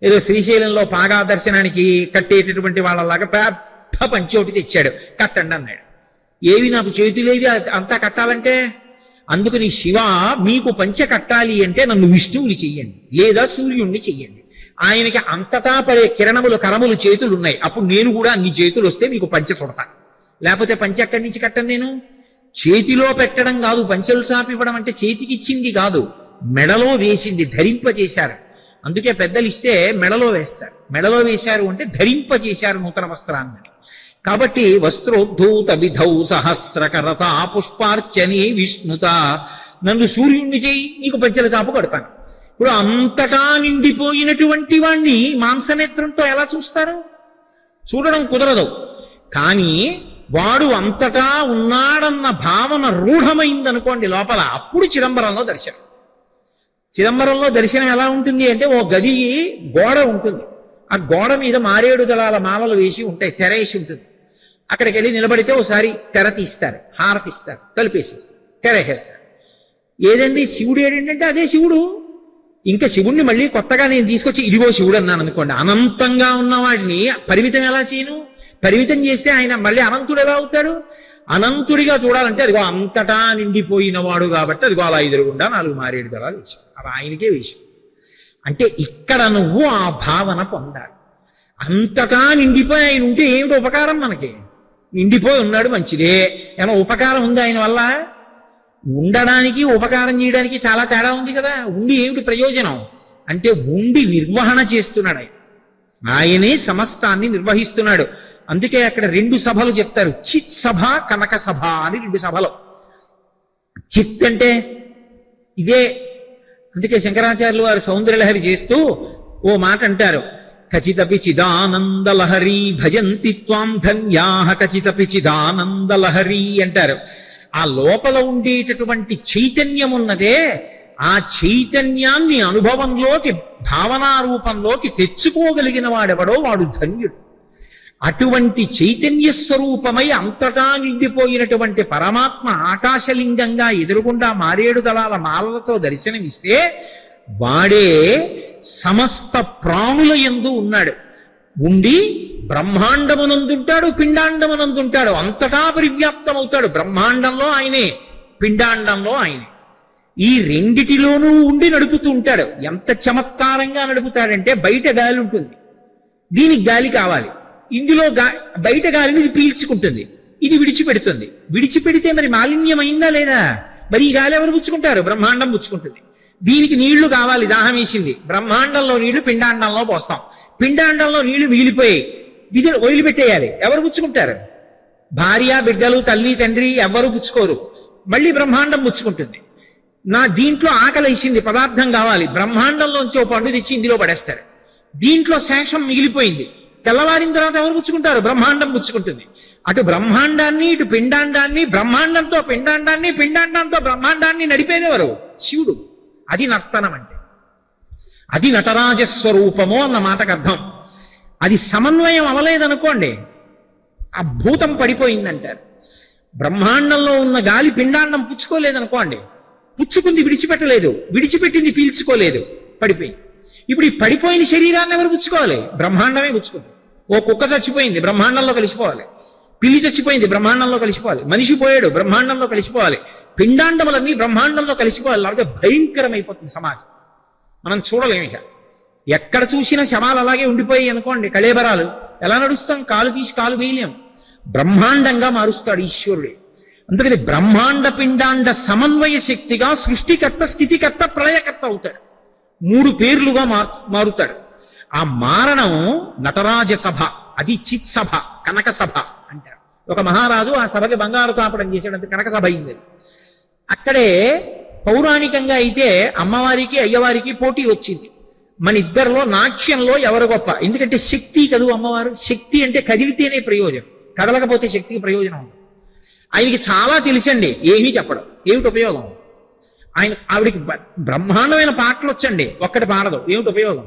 ఏదో శ్రీశైలంలో పాగా దర్శనానికి కట్టేటటువంటి వాళ్ళలాగా పెద్ద పంచి ఒకటి తెచ్చాడు, కట్టండి అన్నాడు. ఏవి నాకు చేతులేవి అంతా కట్టాలంటే? అందుకని శివ, మీకు పంచె కట్టాలి అంటే నన్ను విష్ణువుని చెయ్యండి, లేదా సూర్యుణ్ణి చెయ్యండి. ఆయనకి అంతటా పడే కిరణములు కరములు చేతులు ఉన్నాయి. అప్పుడు నేను కూడా అన్ని చేతులు వస్తే మీకు పంచె చుడతా. లేకపోతే పంచె ఎక్కడి నుంచి కట్టను నేను? చేతిలో పెట్టడం కాదు, పంచెలు చాపివ్వడం అంటే చేతికి ఇచ్చింది కాదు, మెడలో వేసింది, ధరింపజేశారు. అందుకే పెద్దలు ఇస్తే మెడలో వేస్తారు. మెడలో వేశారు అంటే ధరింపజేశారు నూతన వస్త్రాన్ని. కాబట్టి వస్త్రోద్ధూత విధౌ సహస్రకరత పుష్పార్చనే విష్ణుత, నన్ను సూర్యుణ్ణి చేయి, నీకు పంచెల చాపు కడతాను. ఇప్పుడు అంతటా నిండిపోయినటువంటి వాణ్ణి మాంసనేత్రంతో ఎలా చూస్తారు? చూడడం కుదరదు. కానీ వాడు అంతటా ఉన్నాడన్న భావన రూఢమైందనుకోండి లోపల, అప్పుడు చిదంబరంలో దర్శనం. చిదంబరంలో దర్శనం ఎలా ఉంటుంది అంటే, ఓ గది గోడ ఉంటుంది, ఆ గోడ మీద మారేడు దళాల మాలలు వేసి ఉంటాయి, తెరేసి ఉంటుంది. అక్కడికి వెళ్ళి నిలబడితే ఒకసారి తెర తీస్తారు, హారతిస్తారు, తలుపేసేస్తారు, తెరేసేస్తారు. ఏదండి శివుడు ఏడంటే అదే శివుడు. ఇంకా శివుణ్ణి మళ్ళీ కొత్తగా నేను తీసుకొచ్చి ఇదిగో శివుడు అన్నాను అనుకోండి, అనంతంగా ఉన్న వాడిని పరిమితం ఎలా చేయను? పరిమితం చేస్తే ఆయన మళ్ళీ అనంతుడు ఎలా అవుతాడు? అనంతుడిగా చూడాలంటే అదిగో అంతటా నిండిపోయిన వాడు కాబట్టి అదిగో అలా ఎదురుగుండా 4 మారేడు దళాలు వేశాడు, అవి ఆయనకే వేశాడు. అంటే ఇక్కడ నువ్వు ఆ భావన పొందాలి. అంతటా నిండిపోయి ఆయన ఉంటే ఏమిటి ఉపకారం మనకి? నిండిపోయి ఉన్నాడు మంచిదే, ఏమో ఉపకారం ఉంది ఆయన వల్ల? ఉండడానికి ఉపకారం చేయడానికి చాలా తేడా ఉంది కదా. ఉండి ఏమిటి ప్రయోజనం అంటే, ఉండి నిర్వహణ చేస్తున్నాడు ఆయన. ఆయనే సమస్తాన్ని నిర్వహిస్తున్నాడు. అందుకే అక్కడ 2 సభలు చెప్తారు, చిత్ సభ, కనక సభ అని 2 సభలు. చిత్ అంటే ఇదే. అందుకే శంకరాచార్యులు వారు సౌందర్యలహరి చేస్తూ ఓ మాట అంటారు, ఖచ్చితపి చిదానందలహరి భజంతి త్వాం ధన్యాః ఖచ్చితపి చిదానందలహరి అంటారు. ఆ లోపల ఉండేటటువంటి చైతన్యం ఉన్నదే, ఆ చైతన్యాన్ని అనుభవంలోకి, భావనా రూపంలోకి తెచ్చుకోగలిగిన వాడెవడో వాడు ధన్యుడు. అటువంటి చైతన్య స్వరూపమై అంతటా నిండిపోయినటువంటి పరమాత్మ ఆకాశలింగంగా ఎదురుగుండా మారేడు దళాల మాలలతో దర్శనమిస్తే వాడే సమస్త ప్రాణుల యందు ఉన్నాడు. ఉండి బ్రహ్మాండమునందుంటాడు, పిండాండమునందుంటాడు, అంతటా పరివ్యాప్తమవుతాడు. బ్రహ్మాండంలో ఆయనే, పిండాండంలో ఆయనే. ఈ రెండిటిలోనూ ఉండి నడుపుతూ ఉంటాడు. ఎంత చమత్కారంగా నడుపుతాడంటే, బయట గాలి ఉంటుంది, దీనికి గాలి కావాలి, ఇందులో బయట గాలిని ఇది పీల్చుకుంటుంది, ఇది విడిచిపెడుతుంది. విడిచిపెడితే మరి మాలిన్యం అయిందా లేదా? మరి ఈ గాలి ఎవరు పుచ్చుకుంటారు? బ్రహ్మాండం పుచ్చుకుంటుంది. దీనికి నీళ్లు కావాలి, దాహం వేసింది, బ్రహ్మాండంలో నీళ్లు పిండాండంలో పోస్తాం, పిండాండంలో నీళ్లు మిగిలిపోయాయి, విధులు వదిలిపెట్టేయాలి, ఎవరు పుచ్చుకుంటారు? భార్య, బిడ్డలు, తల్లి, తండ్రి ఎవరు పుచ్చుకోరు. మళ్ళీ బ్రహ్మాండం పుచ్చుకుంటుంది. నా దీంట్లో ఆకలేసింది, పదార్థం కావాలి, బ్రహ్మాండంలోంచి ఓ పండు తెచ్చి ఇందులో పడేస్తాడు. దీంట్లో శేషం మిగిలిపోయింది, తెల్లవారిన తర్వాత ఎవరు పుచ్చుకుంటారు? బ్రహ్మాండం పుచ్చుకుంటుంది. అటు బ్రహ్మాండాన్ని, ఇటు పిండాండాన్ని, బ్రహ్మాండంతో పిండాండాన్ని, పిండాండంతో బ్రహ్మాండాన్ని నడిపేదెవరు? శివుడు. అది నర్తనం అంటే, అది నటరాజస్వరూపము అన్న మాటకు అర్థం. అది సమన్వయం అవలేదనుకోండి, ఆ భూతం పడిపోయిందంటారు. బ్రహ్మాండంలో ఉన్న గాలి పిండాండం పుచ్చుకోలేదనుకోండి, పుచ్చుకుంది విడిచిపెట్టలేదు, విడిచిపెట్టింది పీల్చుకోలేదు, పడిపోయింది. ఇప్పుడు ఈ పడిపోయిన శరీరాన్ని ఎవరు పుచ్చుకోవాలి? బ్రహ్మాండమే పుచ్చుకుంటుంది. ఓ కుక్క చచ్చిపోయింది, బ్రహ్మాండంలో కలిసిపోవాలి. పిల్లి చచ్చిపోయింది, బ్రహ్మాండంలో కలిసిపోవాలి. మనిషి పోయాడు, బ్రహ్మాండంలో కలిసిపోవాలి. పిండాండములన్నీ బ్రహ్మాండంలో కలిసిపోవాలి, లేకపోతే భయంకరమైపోతుంది సమాజం. మనం చూడలేము. ఇక ఎక్కడ చూసినా శవాలు అలాగే ఉండిపోయి అనుకోండి, కళేబరాలు ఎలా నడుస్తాం? కాలు తీసి కాలు వేయలేం. బ్రహ్మాండంగా మారుస్తాడు ఈశ్వరుడే. అందుకని బ్రహ్మాండ పిండాండ సమన్వయ శక్తిగా సృష్టికర్త, స్థితికర్త, ప్రళయకర్త అవుతాడు. 3 పేర్లుగా మారుతాడు. ఆ మారణం నటరాజ సభ, అది చిత్ సభ, కనక సభ అంటారు. ఒక మహారాజు ఆ సభకి బంగారు తాపడం చేశాడంటే కనక సభ అయింది. అక్కడే పౌరాణికంగా అయితే అమ్మవారికి అయ్యవారికి పోటీ వచ్చింది. మన ఇద్దరిలో నాట్యంలో ఎవరు గొప్ప? ఎందుకంటే శక్తి కదూ అమ్మవారు. శక్తి అంటే కదిలితేనే ప్రయోజనం, కదలకపోతే శక్తికి ప్రయోజనం ఉండదు. ఆయనకి చాలా తెలుసండి, ఏమీ చెప్పడం. ఏమిటి ఉపయోగం? ఆవిడికి బ్రహ్మాండమైన పాటలు వచ్చండి, ఒక్కటి పాడదు, ఏమిటి ఉపయోగం?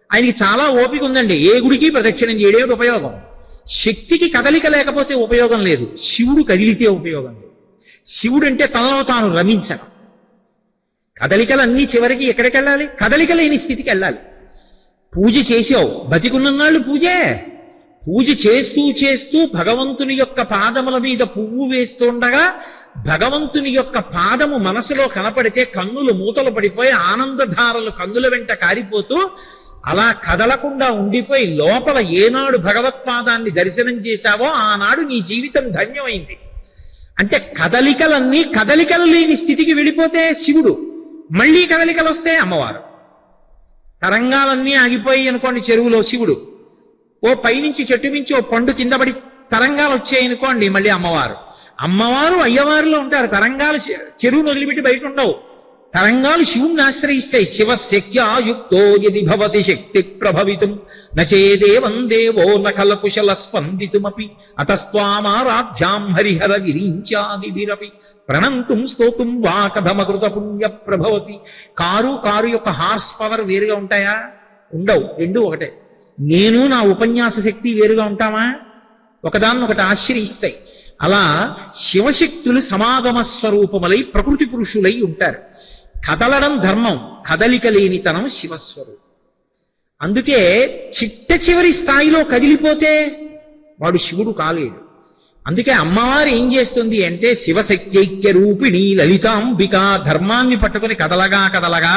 ఆయనకి చాలా ఓపిక ఉందండి, ఏ గుడికి ప్రదక్షిణం చేయడం, ఏమిటి ఉపయోగం? శక్తికి కదలిక లేకపోతే ఉపయోగం లేదు, శివుడు కదిలితే ఉపయోగం లేదు. శివుడు అంటే తనలో తాను రమించడం. కదలికలన్నీ చివరికి ఎక్కడికి వెళ్ళాలి? కదలిక లేని స్థితికి వెళ్ళాలి. పూజ చేసావు, బతికున్ననాళ్ళు పూజే. పూజ చేస్తూ చేస్తూ భగవంతుని యొక్క పాదముల మీద పువ్వు వేస్తుండగా భగవంతుని యొక్క పాదము మనసులో కనపడితే కన్నులు మూతలు పడిపోయి ఆనందధారలు కన్నుల వెంట కారిపోతూ అలా కదలకుండా ఉండిపోయి లోపల ఏనాడు భగవత్పాదాన్ని దర్శనం చేశావో ఆనాడు నీ జీవితం ధన్యమైంది. అంటే కదలికలన్నీ కదలికలు లేని స్థితికి వెళ్ళిపోతే శివుడు, మళ్ళీ కదలికలు వస్తే అమ్మవారు. తరంగాలన్నీ ఆగిపోయి అనుకోండి చెరువులో, శివుడు. ఓ పైనుంచి చెట్టు నుంచి ఓ పండు కింద పడి తరంగాలు వచ్చాయనుకోండి, మళ్ళీ అమ్మవారు. అమ్మవారు అయ్యవారిలో ఉంటారు, తరంగాలు చెరువును వదిలిపెట్టి బయట ఉండవు. తరంగాలు శివుణ్ణి ఆశ్రయిస్తాయి. శివశక్త్యాయుక్తో యది భవతి శక్తి ప్రభవితుం నచేదేవం దేవో నఖల కుశల స్పందితుమపి అతస్త్వామారాధ్యాం హరిహర విరించాదిభిరపి ప్రణంతుం స్తోతుం వా కథమకృత పుణ్య ప్రభవతి. కారు యొక్క హార్స్ పవర్ వేరుగా ఉంటాయా? ఉండవు, రెండు ఒకటే. నేను నా ఉపన్యాస శక్తి వేరుగా ఉంటామా? ఒకదాన్నొకటి ఆశ్రయిస్తాయి. అలా శివశక్తులు సమాగమ స్వరూపములై ప్రకృతి పురుషులై ఉంటారు. కదలడం ధర్మం, కదలిక లేనితనం శివస్వరూపం. అందుకే చిట్ట చివరి స్థాయిలో కదిలిపోతే వాడు శివుడు కాలేడు. అందుకే అమ్మవారు ఏం చేస్తుంది అంటే శివశక్త్యైక్య రూపిణి లలితాంబిక, ధర్మాన్ని పట్టుకుని కదలగా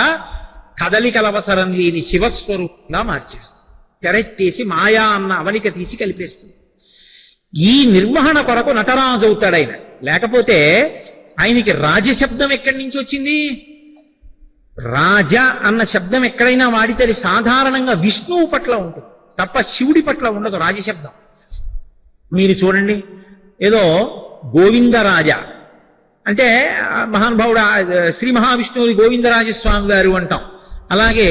కదలికల అవసరం లేని శివస్వరూపంగా మార్చేస్తుంది. తెరెట్టేసి మాయా అన్న అవనిక తీసి కలిపేస్తుంది. ఈ నిర్వహణ కొరకు నటరాజు అవుతాడు ఆయన. లేకపోతే ఆయనకి రాజశబ్దం ఎక్కడి నుంచి వచ్చింది? రాజ అన్న శబ్దం ఎక్కడైనా వాడితే అది సాధారణంగా విష్ణువు పట్ల ఉంటుంది తప్ప శివుడి పట్ల ఉండదు రాజశబ్దం. మీరు చూడండి, ఏదో గోవిందరాజ అంటే మహానుభావుడు శ్రీ మహావిష్ణువుని గోవిందరాజస్వామి గారు అంటాం. అలాగే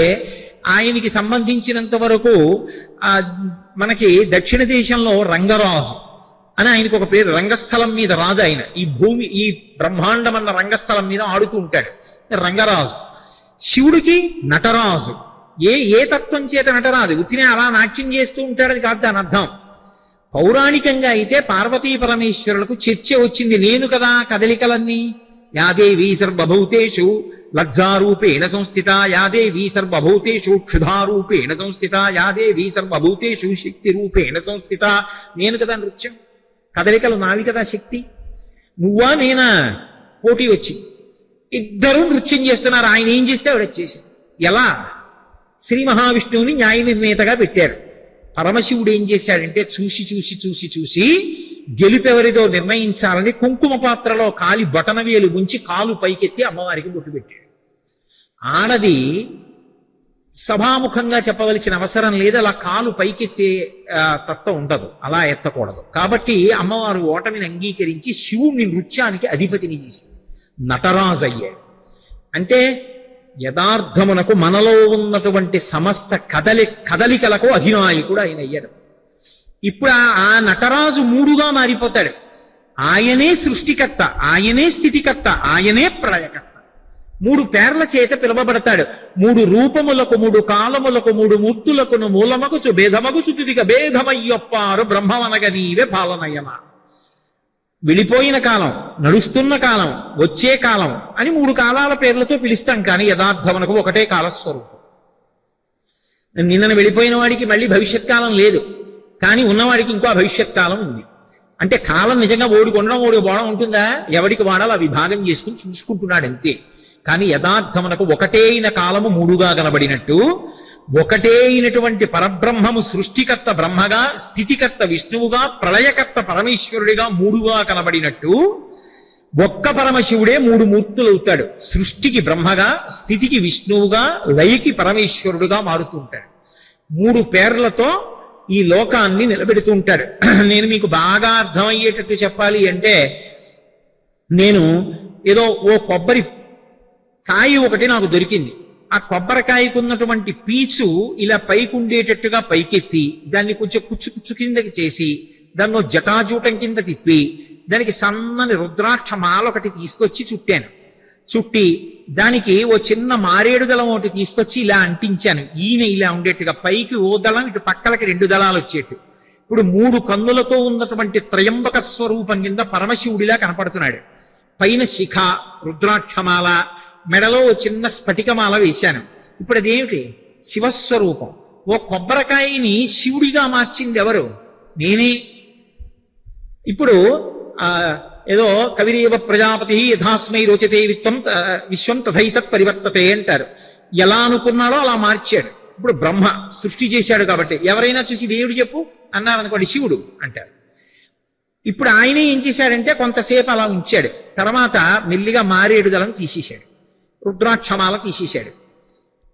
ఆయనకి సంబంధించినంత వరకు మనకి దక్షిణ దేశంలో రంగరాజు అని ఆయనకు ఒక పేరు. రంగస్థలం మీద రాజు ఆయన. ఈ బ్రహ్మాండం అన్న రంగస్థలం మీద ఆడుతూ ఉంటాడు, రంగరాజు. శివుడికి నటరాజు. ఏ తత్వం చేత నటరాజు? ఉత్తినే అలా నాట్యం చేస్తూ ఉంటాడని కాదు దాని అర్థం. పౌరాణికంగా అయితే పార్వతీ పరమేశ్వరులకు చర్చ వచ్చింది. నేను కదా కదలికలన్నీ. యాదేవీ సర్వభూతేషు లజ్జారూపేణ సంస్థిత, యాదేవీ సర్వభూతేషు క్షుధారూపేణ సంస్థిత, యాదేవీ సర్వభూతేషు శక్తి రూపేణ సంస్థిత. నేను కదా నృత్యం, కదలికలు నావి కదా శక్తి. నువ్వా నేనా? పోటీ వచ్చి ఇద్దరూ నృత్యం చేస్తున్నారు. ఆయన ఏం చేస్తే ఆవిడ వచ్చేసి ఎలా? శ్రీ మహావిష్ణువుని న్యాయ నిర్ణేతగా పెట్టారు. పరమశివుడు ఏం చేశాడంటే చూసి గెలుపెవరిదో నిర్ణయించాలని కుంకుమ పాత్రలో కాలి బొటనవేలు ఉంచి కాలు పైకెత్తి అమ్మవారికి బొట్టు పెట్టాడు. ఆడది సభాముఖంగా చెప్పవలసిన అవసరం లేదు, అలా కాలు పైకెత్తే తత్వం ఉండదు, అలా ఎత్తకూడదు. కాబట్టి అమ్మవారు ఓటమిని అంగీకరించి శివుణ్ణి నృత్యానికి అధిపతిని చేసింది. నటరాజు అయ్యాడు. అంటే యథార్థమునకు మనలో ఉన్నటువంటి సమస్త కదలికలకు అధినాయకుడు ఆయన అయ్యాడు. ఇప్పుడు ఆ నటరాజు 3గా మారిపోతాడు. ఆయనే సృష్టికర్త, ఆయనే స్థితికర్త, ఆయనే ప్రళయకర్త. 3 పేర్ల చేత పిలువబడతాడు. 3 రూపములకు, 3 కాలములకు, 3 మూర్తులకును మూలమగుచు భేదమగుచు తుదిగ భేదమయ్యొప్పారు బ్రహ్మవనగ నీవే పాలనయమా. వెళ్ళిపోయిన కాలం, నడుస్తున్న కాలం, వచ్చే కాలం అని 3 కాలాల పేర్లతో పిలుస్తాం. కానీ యథార్థమునకు ఒకటే కాలస్వరూపం. నిన్న వెళ్ళిపోయిన వాడికి మళ్ళీ భవిష్యత్ కాలం లేదు, కానీ ఉన్నవాడికి ఇంకో భవిష్యత్ కాలం ఉంది. అంటే కాలం నిజంగా ఓడికి ఉండడం ఓడికి పోవడం ఉంటుందా? ఎవడికి వాడాలో ఆ విభాగం చేసుకుని చూసుకుంటున్నాడు అంతే. కానీ యథార్థమునకు ఒకటే అయిన కాలము మూడుగా కనబడినట్టు, ఒకటే అయినటువంటి పరబ్రహ్మము సృష్టికర్త బ్రహ్మగా, స్థితికర్త విష్ణువుగా, ప్రళయకర్త పరమేశ్వరుడిగా మూడుగా కనబడినట్టు ఒక్క పరమశివుడే మూడు మూర్తులు అవుతాడు. సృష్టికి బ్రహ్మగా, స్థితికి విష్ణువుగా, లయకి పరమేశ్వరుడుగా మారుతూ ఉంటాడు. మూడు పేర్లతో ఈ లోకాన్ని నిలబెడుతూ ఉంటాడు. నేను మీకు బాగా అర్థమయ్యేటట్టు చెప్పాలి అంటే, నేను ఏదో ఓ కొబ్బరి కాయ ఒకటి నాకు దొరికింది. ఆ కొబ్బరికాయకు ఉన్నటువంటి పీచు ఇలా పైకి ఉండేటట్టుగా పైకెత్తి దాన్ని కొంచెం కుచ్చు కిందకి చేసి దాన్ని జటాజూటం కింద తిప్పి దానికి సన్నని రుద్రాక్ష మాల ఒకటి తీసుకొచ్చి చుట్టాను. చుట్టి దానికి ఓ చిన్న మారేడు దళం ఒకటి తీసుకొచ్చి ఇలా అంటించాను. ఈయన ఇలా ఉండేట్టుగా పైకి ఓ దళం, ఇటు పక్కలకి 2 దళాలు వచ్చేట్టు. ఇప్పుడు 3 కన్నులతో ఉన్నటువంటి త్రయంబక స్వరూపం కింద పరమశివుడిలా కనపడుతున్నాడు. పైన శిఖ, రుద్రాక్షమాల, మెడలో ఓ చిన్న స్ఫటికమాల వేశాను. ఇప్పుడు అదేమిటి? శివస్వరూపం. ఓ కొబ్బరికాయని శివుడిగా మార్చింది ఎవరు? నేనే. ఇప్పుడు ఏదో కవిరేవ ప్రజాపతి యథాస్మై రోచతే విశ్వం తథైతత్ పరివర్తతే అంటారు. ఎలా అనుకున్నాడో అలా మార్చాడు. ఇప్పుడు బ్రహ్మ సృష్టి చేశాడు కాబట్టి ఎవరైనా చూసి దేవుడు చెప్పు అన్నారనుకోండి, శివుడు అంటారు. ఇప్పుడు ఆయనే ఏం చేశాడంటే కొంతసేపు అలా ఉంచాడు. తర్వాత మెల్లిగా మారేడు దళం తీసేశాడు, రుద్రాక్షమాల తీసేశాడు,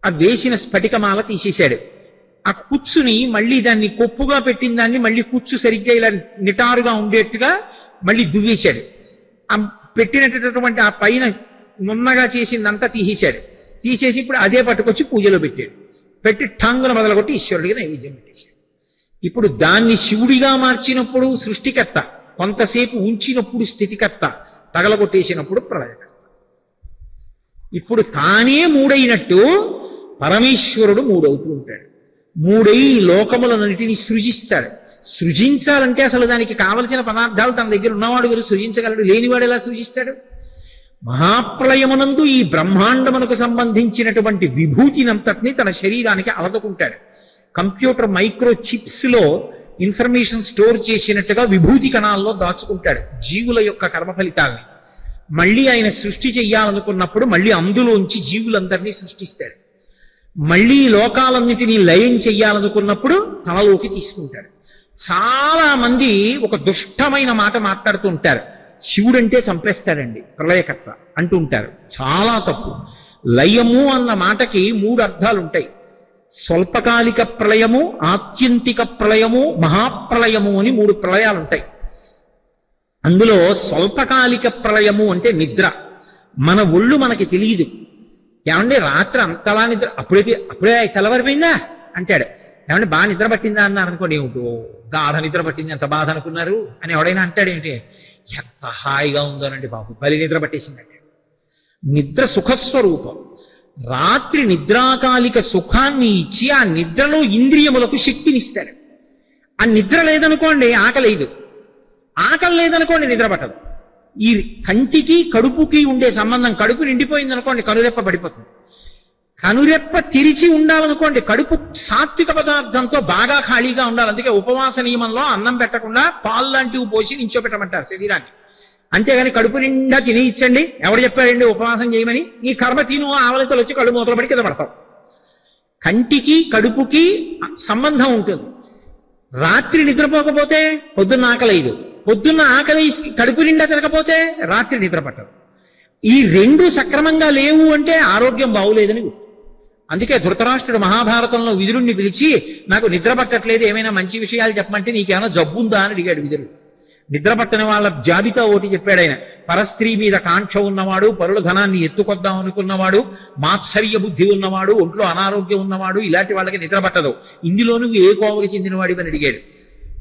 ఆ వేసిన స్ఫటికమాల తీసేశాడు. ఆ కుచ్చుని మళ్ళీ దాన్ని కొప్పుగా పెట్టిన దాన్ని మళ్ళీ కుచ్చు సరిగ్గా ఇలా నిటారుగా ఉండేట్టుగా మళ్ళీ దువ్వేశాడు. ఆ పెట్టినటువంటి ఆ పైన నున్నగా చేసిందంతా తీసేశాడు. తీసేసి ఇప్పుడు అదే పట్టుకొచ్చి పూజలో పెట్టాడు. పెట్టి ఠాంగున మొదలుకొట్టి ఈశ్వరుడికి నైవేద్యం పెట్టేశాడు. ఇప్పుడు దాన్ని శివుడిగా మార్చినప్పుడు సృష్టికర్త, కొంతసేపు ఉంచినప్పుడు స్థితికర్త, తగలగొట్టేసినప్పుడు ప్రళయకర్త. ఇప్పుడు తానే మూడైనట్టు పరమేశ్వరుడు మూడవుతూ ఉంటాడు. మూడై లోకములన్నిటినీ సృజిస్తాడు. సృజించాలంటే అసలు దానికి కావలసిన పదార్థాలు తన దగ్గర ఉన్నవాడు గారు సృజించగలడు, లేనివాడు ఎలా సృజిస్తాడు? మహాప్రళయమునందు ఈ బ్రహ్మాండమునకు సంబంధించినటువంటి విభూతినంతటినీ తన శరీరానికి అలదుకుంటాడు. కంప్యూటర్ మైక్రో చిప్స్ లో ఇన్ఫర్మేషన్ స్టోర్ చేసినట్టుగా విభూతి కణాల్లో దాచుకుంటాడు జీవుల యొక్క కర్మ ఫలితాలని. మళ్ళీ ఆయన సృష్టి చెయ్యాలనుకున్నప్పుడు మళ్ళీ అందులోంచి జీవులందరినీ సృష్టిస్తాడు. మళ్ళీ లోకాలన్నిటినీ లయం చెయ్యాలనుకున్నప్పుడు తనలోకి తీసుకుంటాడు. చాలా మంది ఒక దుష్టమైన మాట మాట్లాడుతూ ఉంటారు, శివుడంటే చంపేస్తాడండి, ప్రళయకర్త అంటూ ఉంటారు. చాలా తప్పు. లయము అన్న మాటకి 3 అర్థాలు ఉంటాయి. స్వల్పకాలిక ప్రళయము, ఆత్యంతిక ప్రళయము, మహాప్రళయము అని 3 ప్రళయాలు ఉంటాయి. అందులో స్వల్పకాలిక ప్రళయము అంటే నిద్ర. మన ఒళ్ళు మనకి తెలియదు. ఏమంటే రాత్రి అంతలా నిద్ర, అప్పుడే తెల్లవారిపోయిందా అంటాడు. ఏమంటే బాగా నిద్ర పట్టిందా అన్నారు అనుకోండి, ఏమిటో గాఢ నిద్ర పట్టింది, ఎంత బాధ అనుకున్నారు అని ఎవడైనా అంటాడు. ఏంటి ఎంత హాయిగా ఉందోనండి బాబు, బలి నిద్ర పట్టేసిందంటే. నిద్ర సుఖస్వరూపం. రాత్రి నిద్రాకాలిక సుఖాన్ని ఇచ్చి ఆ నిద్రలో ఇంద్రియములకు శక్తినిస్తాడు. ఆ నిద్ర లేదనుకోండి ఆకలేదు, ఆకలి లేదనుకోండి నిద్ర పట్టదు. ఈ కంటికి కడుపుకి ఉండే సంబంధం, కడుపు నిండిపోయింది అనుకోండి కనురెప్ప పడిపోతుంది. కనురెప్ప తెరిచి ఉండాలనుకోండి, కడుపు సాత్విక పదార్థంతో బాగా ఖాళీగా ఉండాలి. అందుకే ఉపవాస నియమంలో అన్నం పెట్టకుండా పాలు లాంటివి పోసి నించోపెట్టమంటారు శరీరాన్ని. అంతేగాని కడుపు నిండా తిని ఇచ్చండి, ఎవరు చెప్పారండి ఉపవాసం చేయమని? నీ కర్మ తిను, ఆవలితలు వచ్చి కళ్ళు మూతలు పడి కింద పడతావు. కంటికి కడుపుకి సంబంధం ఉంటుంది. రాత్రి నిద్రపోకపోతే పొద్దున్న ఆకలేదు, పొద్దున్న ఆకలి కడుపు నిండా తినకపోతే రాత్రి నిద్ర పట్టదు. ఈ 2 సక్రమంగా లేవు అంటే ఆరోగ్యం బాగులేదని. అందుకే ధృతరాష్ట్రుడు మహాభారతంలో విదురుణ్ణి పిలిచి, నాకు నిద్ర పట్టట్లేదు, ఏమైనా మంచి విషయాలు చెప్పమంటే నీకేమైనా జబ్బుందా అని అడిగాడు విదురుడు. నిద్ర పట్టని వాళ్ళ జాబితా ఒకటి చెప్పాడు ఆయన. పరస్త్రీ మీద కాంక్ష ఉన్నవాడు, పరుల ధనాన్ని ఎత్తుకొద్దాం అనుకున్నవాడు, మాత్సర్య బుద్ధి ఉన్నవాడు, ఒంట్లో అనారోగ్యం ఉన్నవాడు, ఇలాంటి వాళ్ళకి నిద్ర పట్టదు. ఇందులో నువ్వు ఏ కోవకి చెందినవాడివి అని అడిగాడు.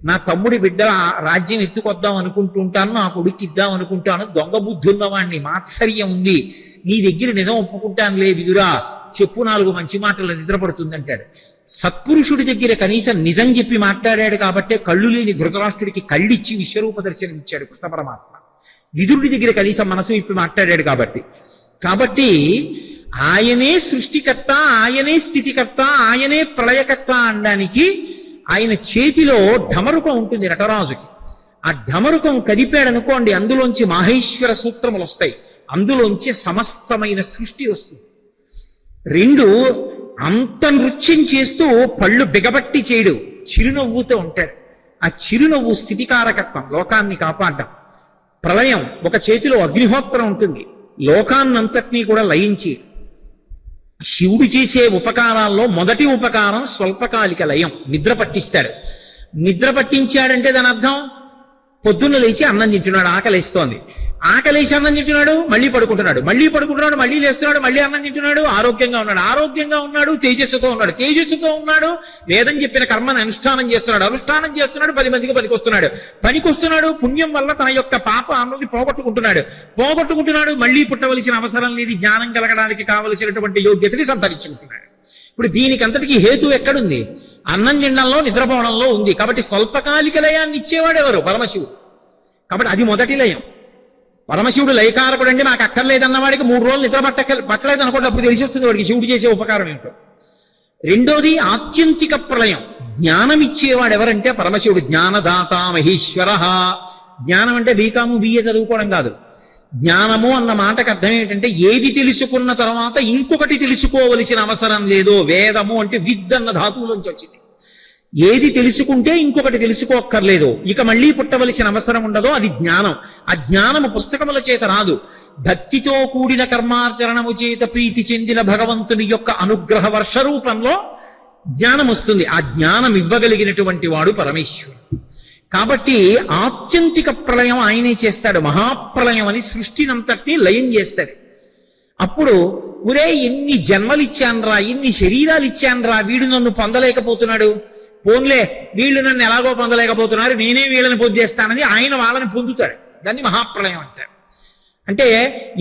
నా తమ్ముడి బిడ్డ రాజ్యం ఎత్తుకొద్దాం అనుకుంటుంటాను, నా కొడుకు ఇద్దాం అనుకుంటాను, దొంగ బుద్ధి ఉన్నవాడిని, మాత్సర్యం ఉంది, నీ దగ్గర నిజం ఒప్పుకుంటానులే విదురా, చెప్పు 4 మంచి మాటలు నిద్రపడుతుందంటాడు. సత్పురుషుడి దగ్గర కనీసం నిజం చెప్పి మాట్లాడాడు కాబట్టే కళ్ళు లేని ధృతరాష్ట్రుడికి కళ్ళిచ్చి విశ్వరూప దర్శనం ఇచ్చాడు కృష్ణ పరమాత్మ. విదురుడి దగ్గర కనీసం మనసు విప్పి మాట్లాడాడు కాబట్టి ఆయనే సృష్టికర్త, ఆయనే స్థితికర్త, ఆయనే ప్రళయకర్త అనడానికి ఆయన చేతిలో ఢమరుక ఉంటుంది నటరాజుకి. ఆ ఢమరుకం కదిపాడనుకోండి, అందులోంచి మాహేశ్వర సూత్రములు వస్తాయి, అందులోంచి సమస్తమైన సృష్టి వస్తుంది. రెండు, అంత నృత్యం చేస్తూ పళ్ళు బిగబట్టి చేయడు, చిరునవ్వుతో ఉంటాడు. ఆ చిరునవ్వు స్థితికారకత్వం, లోకాన్ని కాపాడ్డం. ప్రళయం, ఒక చేతిలో అగ్నిహోత్రం ఉంటుంది, లోకాన్నంతటినీ కూడా లయించి. శివుడు చేసే ఉపకారాల్లో మొదటి ఉపకారం స్వల్పకాలిక లయం, నిద్ర పట్టిస్తాడు. నిద్ర పట్టించాడంటే దాని అర్థం పొద్దున్న లేచి అన్నం తింటున్నాడు, ఆకలేస్తోంది, ఆకలేసి అన్నం తింటున్నాడు, మళ్ళీ పడుకుంటున్నాడు, మళ్ళీ లేస్తున్నాడు, మళ్ళీ అన్నం తింటున్నాడు, ఆరోగ్యంగా ఉన్నాడు, తేజస్సుతో ఉన్నాడు, వేదం చెప్పిన కర్మను అనుష్ఠానం చేస్తున్నాడు, 10 మందికి పనికొస్తున్నాడు, పుణ్యం వల్ల తన యొక్క పాప అన్నది పోగొట్టుకుంటున్నాడు, మళ్ళీ పుట్టవలసిన అవసరం లేదు, జ్ఞానం కలగడానికి కావలసినటువంటి యోగ్యతని సంతరించుకుంటున్నాడు. ఇప్పుడు దీనికంతటికి హేతు ఎక్కడుంది? అన్నం తినడంలో, నిద్రపోవడంలో ఉంది. కాబట్టి స్వల్పకాలిక లయాన్ని ఇచ్చేవాడు ఎవరు? పరమశివుడు. కాబట్టి అది మొదటి లయం. పరమశివుడు లయకారకుడు అంటే నాకు అక్కర్లేదన్న వాడికి 3 రోజులు నిద్ర పట్టలేదు అనుకోండి, అప్పుడు తెలిసిస్తుంది వాడికి శివుడు చేసే ఉపకారం ఏంటో. రెండోది ఆత్యంతిక ప్రళయం, జ్ఞానం ఇచ్చేవాడు ఎవరంటే పరమశివుడు. జ్ఞానదాత మహేశ్వర. జ్ఞానం అంటే బీకాము బిఏ చదువుకోవడం కాదు. జ్ఞానము అన్న మాటకు అర్థం ఏంటంటే ఏది తెలుసుకున్న తర్వాత ఇంకొకటి తెలుసుకోవలసిన అవసరం లేదో. వేదము అంటే విద్ అన్న ధాతువులోంచి వచ్చింది. ఏది తెలుసుకుంటే ఇంకొకటి తెలుసుకోక్కర్లేదు, ఇక మళ్ళీ పుట్టవలసిన అవసరం ఉండదో, అది జ్ఞానం. ఆ జ్ఞానము పుస్తకముల చేత రాదు, భక్తితో కూడిన కర్మాచరణము చేత ప్రీతి చెందిన భగవంతుని యొక్క అనుగ్రహ వర్ష రూపంలో జ్ఞానం వస్తుంది. ఆ జ్ఞానం ఇవ్వగలిగినటువంటి వాడు పరమేశ్వరుడు. కాబట్టి ఆత్యంతిక ప్రళయం ఆయనే చేస్తాడు. మహాప్రళయం అని సృష్టినంతటినీ లయం చేస్తాడు. అప్పుడు ఒరే, ఎన్ని జన్మలు ఇచ్చాన్రా, ఎన్ని శరీరాలు ఇచ్చాన్రా, వీడు నన్ను పొందలేకపోతున్నాడు, పోన్లే వీళ్ళు నన్ను ఎలాగో పొందలేకపోతున్నారు, నేనే వీళ్ళని పొందేస్తానని ఆయన వాళ్ళని పొందుతాడు. దాన్ని మహాప్రళయం అంటారు. అంటే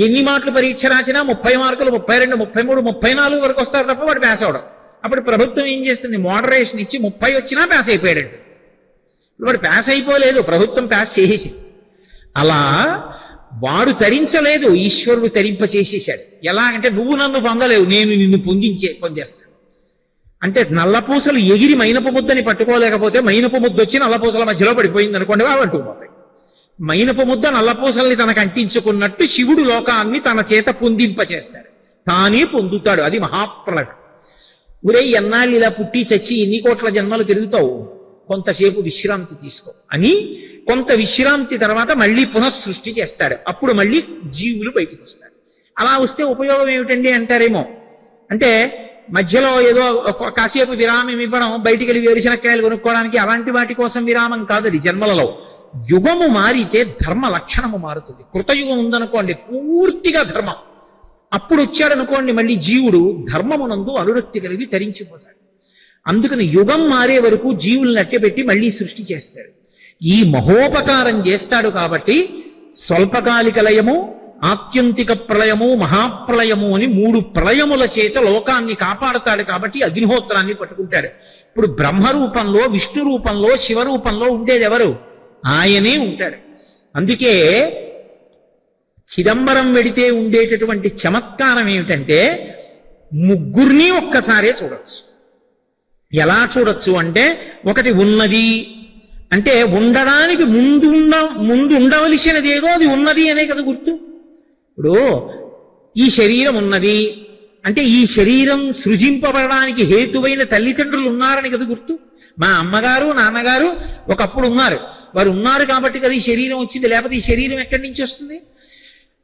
ఎన్ని మార్కులు పరీక్ష రాసినా 30 మార్కులు 32, 33, 34 వరకు వస్తారు తప్ప వాడు పాస్ అవడం. అప్పుడు ప్రభుత్వం ఏం చేస్తుంది? మోడరేషన్ ఇచ్చి 30 వచ్చినా పాస్ అయిపోయాడు. వాడు పాస్ అయిపోలేదు, ప్రభుత్వం పాస్ చేసేసి. అలా వాడు తరించలేదు, ఈశ్వరుడు తరింప చేసేసాడు. ఎలాగంటే నువ్వు నన్ను పొందలేవు, నేను నిన్ను పొందేస్తాను. అంటే నల్లపూసలు ఎగిరి మైనపు ముద్దని పట్టుకోలేకపోతే మైనపు ముద్ద వచ్చి నల్లపూసల మధ్యలో పడిపోయింది అనుకోండి, అవి అంటుకుపోతాయి. మైనపు ముద్ద నల్లపూసల్ని తనకు అంటించుకున్నట్టు శివుడు లోకాన్ని తన చేత పొందింపచేస్తాడు, తానే పొందుతాడు. అది మహాప్రళయం. ఒరే, ఎన్నాళ్ళు ఇలా పుట్టి చచ్చి ఎన్ని కోట్ల జన్మలు తిరుగుతావు, కొంతసేపు విశ్రాంతి తీసుకో అని కొంత విశ్రాంతి తర్వాత మళ్ళీ పునఃసృష్టి చేస్తాడు. అప్పుడు మళ్ళీ జీవులు బయటికి వస్తాడు. అలా వస్తే ఉపయోగం ఏమిటండి అంటారేమో. అంటే మధ్యలో ఏదో కాసేపు విరామం ఇవ్వడం, బయటికి వెళ్ళి వేరుశనక్కాయలు కొనుక్కోవడానికి, అలాంటి వాటి కోసం విరామం కాదది. జన్మలలో యుగము మారితే ధర్మ లక్షణము మారుతుంది. కృతయుగం ఉందనుకోండి, పూర్తిగా ధర్మం. అప్పుడు వచ్చాడనుకోండి మళ్ళీ జీవుడు ధర్మమునందు అనురక్తి కలిగి తరించిపోతాడు. అందుకని యుగం మారే వరకు జీవుల్ని అట్టెపెట్టి మళ్ళీ సృష్టి చేస్తాడు. ఈ మహోపకారం చేస్తాడు కాబట్టి స్వల్పకాలిక లయము, ఆత్యంతిక ప్రళయము, మహాప్రళయము అని 3 ప్రళయముల చేత లోకాన్ని కాపాడతాడు. కాబట్టి అగ్నిహోత్రాన్ని పట్టుకుంటాడు. ఇప్పుడు బ్రహ్మ రూపంలో, విష్ణు రూపంలో, శివ రూపంలో ఉండేది ఎవరు? ఆయనే ఉంటాడు. అందుకే చిదంబరం వెడితే ఉండేటటువంటి చమత్కారం ఏమిటంటే ముగ్గురిని ఒక్కసారే చూడొచ్చు. ఎలా చూడొచ్చు అంటే, ఒకటి ఉన్నది అంటే ఉండడానికి ముందు ఉండవలసినది ఏదో అది ఉన్నది అనే కదా గుర్తు. ఇప్పుడు ఈ శరీరం ఉన్నది అంటే ఈ శరీరం సృజింపబడడానికి హేతువైన తల్లిదండ్రులు ఉన్నారని కదా గుర్తు. మా అమ్మగారు నాన్నగారు ఒకప్పుడు ఉన్నారు, వారు ఉన్నారు కాబట్టి కదా ఈ శరీరం వచ్చింది, లేకపోతే ఈ శరీరం ఎక్కడి నుంచి వస్తుంది?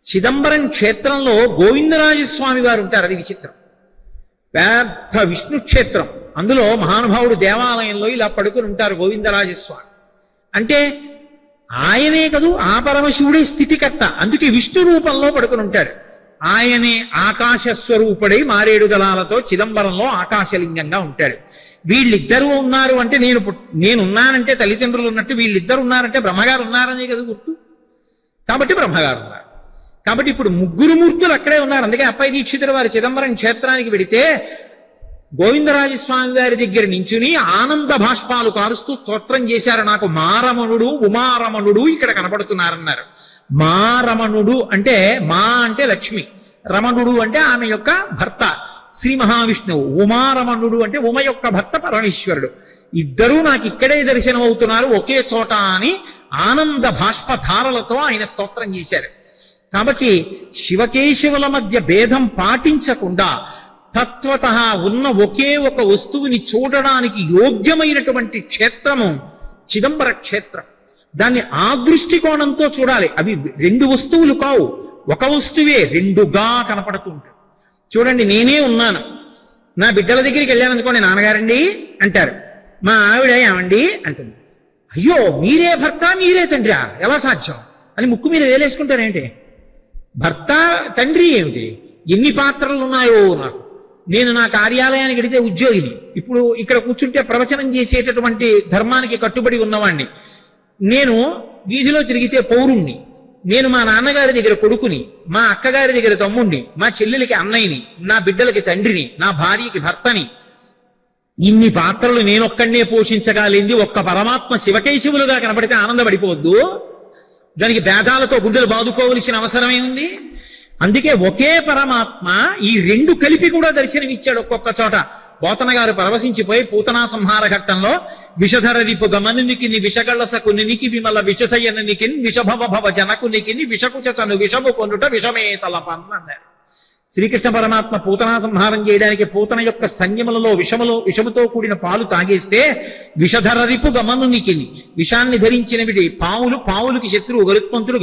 చిదంబరం క్షేత్రంలో గోవిందరాజస్వామి వారు ఉంటారు. అది విచిత్రం. పెద్ద విష్ణు క్షేత్రం, అందులో మహానుభావుడు దేవాలయంలో ఇలా పడుకుని ఉంటారు గోవిందరాజస్వామి. అంటే ఆయనే కదూ, ఆ పరమశివుడే స్థితికర్త. అందుకే విష్ణు రూపంలో పడుకుని ఉంటాడు. ఆయనే ఆకాశ స్వరూపుడై మారేడు దళాలతో చిదంబరంలో ఆకాశలింగంగా ఉంటాడు. వీళ్ళిద్దరూ ఉన్నారు అంటే నేనున్నానంటే తల్లిదండ్రులు ఉన్నట్టు, వీళ్ళిద్దరు ఉన్నారంటే బ్రహ్మగారు ఉన్నారనే కదా గుర్తు. కాబట్టి బ్రహ్మగారు ఉన్నారు. కాబట్టి ఇప్పుడు 3 మూర్తులు అక్కడే ఉన్నారు. అందుకే అప్పయ్య దీక్షితుడు వారి చిదంబరం క్షేత్రానికి వెడితే గోవిందరాజస్వామి వారి దగ్గర నించుని ఆనంద భాష్పాలు కారుస్తూ స్తోత్రం చేశారు. నాకు మారమణుడు, ఉమారమణుడు ఇక్కడ కనపడుతున్నారన్నారు. మారమణుడు అంటే మా అంటే లక్ష్మి, రమణుడు అంటే ఆమె యొక్క భర్త శ్రీ మహావిష్ణువు, ఉమారమణుడు అంటే ఉమ యొక్క భర్త పరమేశ్వరుడు. ఇద్దరూ నాకు ఇక్కడే దర్శనం అవుతున్నారు ఒకే చోట అని ఆనంద బాష్పధారలతో ఆయన స్తోత్రం చేశారు. కాబట్టి శివకేశవుల మధ్య భేదం పాటించకుండా తత్వత ఉన్న ఒకే ఒక వస్తువుని చూడడానికి యోగ్యమైనటువంటి క్షేత్రము చిదంబర క్షేత్రం. దాన్ని ఆ దృష్టికోణంతో చూడాలి. అవి రెండు వస్తువులు కావు, ఒక వస్తువే రెండుగా కనపడుతుంటాయి. చూడండి, నేనే ఉన్నాను, నా బిడ్డల దగ్గరికి వెళ్ళాను అనుకోండి, నాన్నగారండి అంటారు, మా ఆవిడ ఏమండి అంటుంది. అయ్యో, మీరే భర్త మీరే తండ్రి, ఎలా సాధ్యం అని ముక్కు మీద వేలేసుకుంటారేంటి? భర్త తండ్రి ఏమిటి? ఎన్ని పాత్రలు ఉన్నాయో నాకు. నేను నా కార్యాలయానికి వెడితే ఉద్యోగిని, ఇప్పుడు ఇక్కడ కూర్చుంటే ప్రవచనం చేసేటటువంటి ధర్మానికి కట్టుబడి ఉన్నవాణ్ణి. నేను వీధిలో తిరిగితే పౌరుణ్ణి, నేను మా నాన్నగారి దగ్గర కొడుకుని, మా అక్కగారి దగ్గర తమ్ముణ్ణి, మా చెల్లెలకి అన్నయ్యని, నా బిడ్డలకి తండ్రిని, నా భార్యకి భర్తని. ఇన్ని పాత్రలు నేనొక్కడనే పోషించగలిగింది ఒక్క పరమాత్మ శివకేశవులుగా కనపడితే ఆనందపడిపోవద్దు? దానికి భేదాలతో గుండెలు బాదుకోవలసిన అవసరమే ఉంది. అందుకే ఒకే పరమాత్మ ఈ రెండు కలిపి కూడా దర్శనమిచ్చాడు ఒక్కొక్క చోట. పోతన గారు పరవశించిపోయి పూతనా సంహార ఘట్టంలో విషధర రిపు గమనునికి విషగళ్ళసకునికి విమల విషసయనికి విషభవ భవ జనకునికి విషకుచను విషము కొనుట విషమే తలపన్న అన్నారు. శ్రీకృష్ణ పరమాత్మ పూతనా సంహారం చేయడానికి పూతన యొక్క స్తన్యములలో విషముతో కూడిన పాలు తాగేస్తే విషధర రిపు గమనునికి, విషాన్ని ధరించినవి పావులకి శత్రువు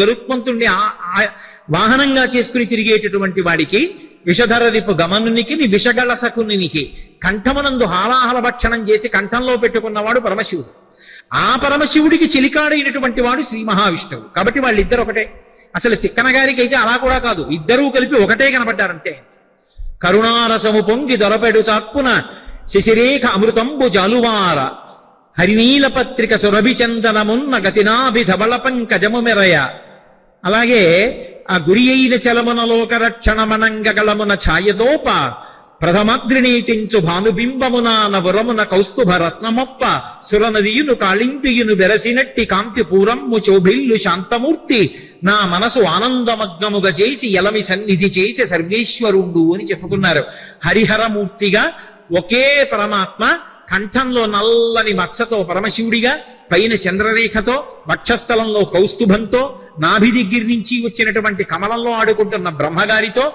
గరుత్మంతుడిని వాహనంగా చేసుకుని తిరిగేటటువంటి వాడికి విషధర రిపు గమనునికి విషగళ సకునికి, కంఠమునందు హాలాహల భక్షణం చేసి కంఠంలో పెట్టుకున్నవాడు పరమశివుడు. ఆ పరమశివుడికి చెలికాడైనటువంటి వాడు శ్రీ మహావిష్ణువు. కాబట్టి వాళ్ళిద్దరు ఒకటే. అసలు తిక్కన గారికి అయితే అలా కూడా కాదు, ఇద్దరూ కలిపి ఒకటే కనబడ్డారంతే. కరుణారసము పొంగి దొరపెడు చాత్పున శశిరేఖ అమృతంబు జాలువార హరినీల పత్రిక సురభి చందనమున్న గతినాభి ధవళ పంకజము మెరయ. అలాగే ఆ గురి అయిన చలమునలోక రక్షణమనంగళమున ఛాయదోప ప్రథమగ్రినీతించు భానుబింబమున నవరమున కౌస్తుభ రత్నమొప్ప సురనదియును కాళింతియును బెరసినట్టి కాంతి పూరమ్ము శోభిల్లు శాంతమూర్తి నా మనసు ఆనందమగ్నముగా చేసి ఎలమి సన్నిధి చేసి సర్వేశ్వరుండు అని చెప్పుకున్నారు. హరిహరమూర్తిగా ఒకే పరమాత్మ కంఠంలో నల్లని మచ్చతో పరమశివుడిగా, పైన చంద్రరేఖతో, వక్షస్థలంలో కౌస్తుభంతో, నాభి దగ్గర నుంచి వచ్చినటువంటి కమలంలో ఆడుకుంటున్న బ్రహ్మగారితో,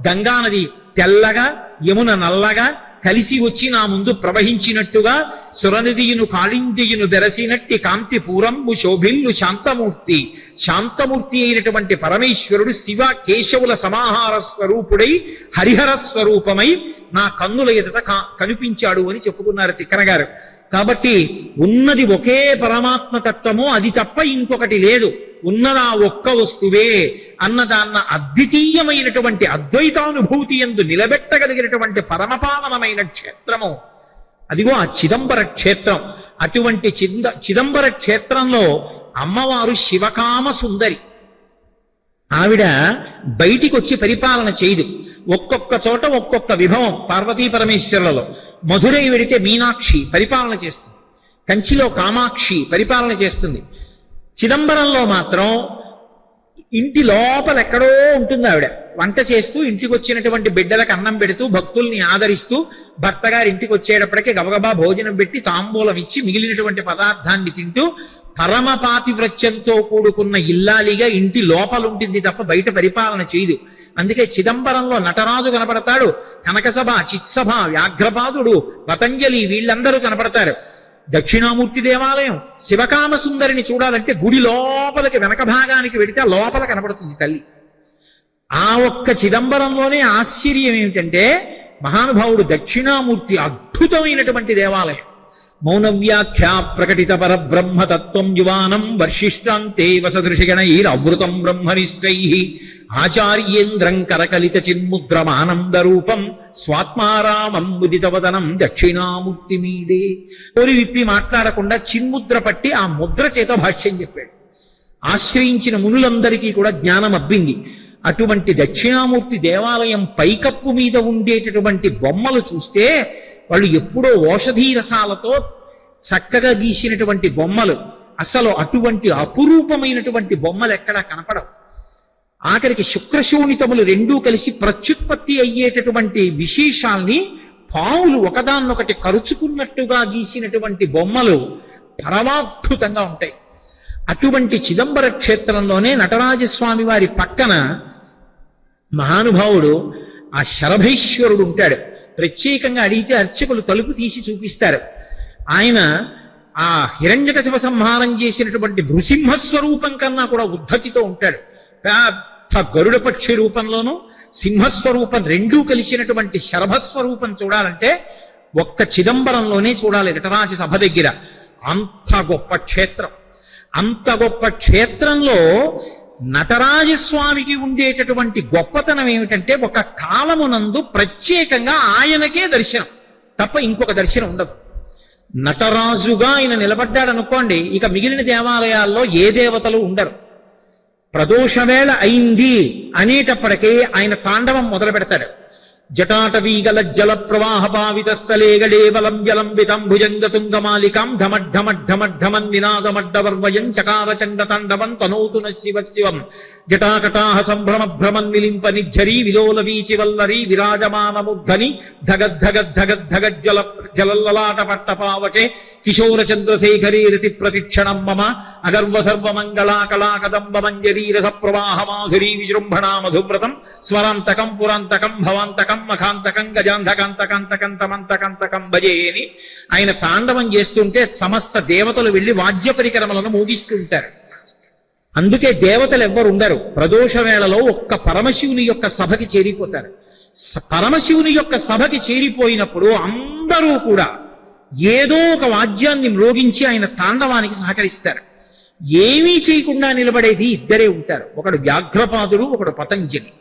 గంగానది తెల్లగా యమున నల్లగా కలిసి వచ్చి నా ముందు ప్రవహించినట్టుగా, సురనదియును కాళిందియును బెరసినట్టి కాంతి పూరంబు శోభిల్లు శాంతమూర్తి, శాంతమూర్తి అయినటువంటి పరమేశ్వరుడు శివ కేశవుల సమాహార స్వరూపుడై హరిహర స్వరూపమై నా కన్నుల ఎదుట కనిపించాడు అని చెప్పుకున్నారు తిక్కన గారు. కాబట్టి ఉన్నది ఒకే పరమాత్మ తత్వము, అది తప్ప ఇంకొకటి లేదు. ఉన్నదా ఒక్క వస్తువే అన్నదాన్న అద్వితీయమైనటువంటి అద్వైతానుభూతి యందు నిలబెట్టగలిగినటువంటి పరమపావనమైన క్షేత్రము అదిగో ఆ చిదంబర క్షేత్రం. అటువంటి చిదంబర క్షేత్రంలో అమ్మవారు శివకామ సుందరి. ఆవిడ బయటికి వచ్చి పరిపాలన చేయదు. ఒక్కొక్క చోట ఒక్కొక్క విభవం పార్వతీ పరమేశ్వరులలో. మధురై వెడితే మీనాక్షి పరిపాలన చేస్తుంది, కంచిలో కామాక్షి పరిపాలన చేస్తుంది. చిదంబరంలో మాత్రం ఇంటి లోపల ఎక్కడో ఉంటుంది ఆవిడ. వంట చేస్తూ ఇంటికి వచ్చినటువంటి బిడ్డలకు అన్నం పెడుతూ భక్తుల్ని ఆదరిస్తూ భర్త గారి ఇంటికి వచ్చేటప్పటికే గబగబా భోజనం పెట్టి తాంబూలం ఇచ్చి మిగిలినటువంటి పదార్థాన్ని తింటూ పరమ పాతివ్రత్యంతో కూడుకున్న ఇల్లాలిగా ఇంటి లోపల ఉంటుంది తప్ప బయట పరిపాలన చేయదు. అందుకే చిదంబరంలో నటరాజు కనపడతాడు, కనకసభ, చిత్సభ, వ్యాఘ్రపాదుడు, పతంజలి వీళ్ళందరూ కనపడతారు. దక్షిణామూర్తి దేవాలయం శివకామ సుందరిని చూడాలంటే గుడి లోపలికి వెనక భాగానికి వెడితే లోపల కనపడుతుంది తల్లి. ఆ ఒక్క చిదంబరంలోనే ఆశ్చర్యం ఏమిటంటే మహానుభావుడు దక్షిణామూర్తి అద్భుతమైనటువంటి దేవాలయం. మౌనవ్యాఖ్యా ప్రకటిత పరబ్రహ్మతత్వం యువానం వర్షిష్టాంతే వసదృషిగణైరవృతం బ్రహ్మనిష్టై ఆచార్యేంద్రం కరకలిత చిన్ముద్రమానంద రూపం స్వాత్మారామం ముదితవదనం దక్షిణామూర్తి మీదే. కోరి విప్పి మాట్లాడకుండా చిన్ముద్ర పట్టి ఆ ముద్ర చేత భాష్యం చెప్పాడు. ఆశ్రయించిన మునులందరికీ కూడా జ్ఞానం అబ్బింది. అటువంటి దక్షిణామూర్తి దేవాలయం పైకప్పు మీద ఉండేటటువంటి బొమ్మలు చూస్తే వాళ్ళు ఎప్పుడో ఓషధీ రసాలతో చక్కగా గీసినటువంటి బొమ్మలు. అసలు అటువంటి అపురూపమైనటువంటి బొమ్మలు ఎక్కడా కనపడవు. ఆఖరికి శుక్రశోణితములు రెండూ కలిసి ప్రత్యుత్పత్తి అయ్యేటటువంటి విశేషాల్ని పావులు ఒకదాన్నొకటి కరుచుకున్నట్టుగా గీసినటువంటి బొమ్మలు పరమాద్భుతంగా ఉంటాయి. అటువంటి చిదంబర క్షేత్రంలోనే నటరాజస్వామి వారి పక్కన మహానుభావుడు ఆ శరభేశ్వరుడు ఉంటాడు. ప్రత్యేకంగా అడిగితే అర్చకులు తలుపు తీసి చూపిస్తారు. ఆయన ఆ హిరణ్యకశిప సంహారం చేసినటువంటి నృసింహస్వరూపం కన్నా కూడా ఉద్ధతితో ఉంటాడు. పెద్ద గరుడ పక్షి రూపంలోనూ సింహస్వరూపం రెండూ కలిసినటువంటి శరభస్వరూపం చూడాలంటే ఒక్క చిదంబరంలోనే చూడాలి, నటరాజ సభ దగ్గర. అంత గొప్ప క్షేత్రం. అంత గొప్ప క్షేత్రంలో నటరాజస్వామికి ఉండేటటువంటి గొప్పతనం ఏమిటంటే ఒక కాలమునందు ప్రత్యేకంగా ఆయనకే దర్శనం తప్ప ఇంకొక దర్శనం ఉండదు. నటరాజుగా ఆయన నిలబడ్డాడనుకోండి, ఇక మిగిలిన దేవాలయాల్లో ఏ దేవతలు ఉండరు. ప్రదోషవేళ అయింది అనేటప్పటికీ ఆయన తాండవం మొదలు పెడతాడు. జటాటవీగల జల ప్రవాహ పావిత స్థలే గళేవలంబ్యలంబితం భుజంగతుంగమాలికాం ఢమఢమఢమఢమన్ నినాదమడ్డవర్వయం చకార చండ తాండవం తనోతు శివ శివం జటాకటాహ సంభ్రమ భ్రమన్ విలింప నిర్ఝరీ విలోల వీచి వల్లరీ విరాజమానముద్ధని ధగద్ధగద్ధగద్ధగజ్జల జలల్లలాట పట్టపావకే కిశోర చంద్రశేఖరీ రతి ప్రతిక్షణం మమ అగర్వ సర్వమంగళా కళాకదంబ మంజరీరస ప్రవాహ మాధురీ విజృంభణా మధువ్రతం స్వరాంతకం పురాంతకం భవాంతకం మఖాంతకం గజాంధకాంతకాంతకం తమంతకంతకం భజేని ఆయన తాండవం చేస్తుంటే సమస్త దేవతలు వెళ్లి వాద్య పరికరములను మోగిస్తుంటారు. అందుకే దేవతలు ఎవ్వరు ఉండరు. ప్రదోష వేళలో ఒక్క పరమశివుని యొక్క సభకి చేరిపోతారు. పరమశివుని యొక్క సభకి చేరిపోయినప్పుడు అందరూ కూడా ఏదో ఒక వాద్యాన్ని మ్రోగించి ఆయన తాండవానికి సహకరిస్తారు. ఏమీ చేయకుండా నిలబడేది ఇద్దరే ఉంటారు. ఒకడు వ్యాఘ్రపాదుడు, ఒకడు పతంజలి.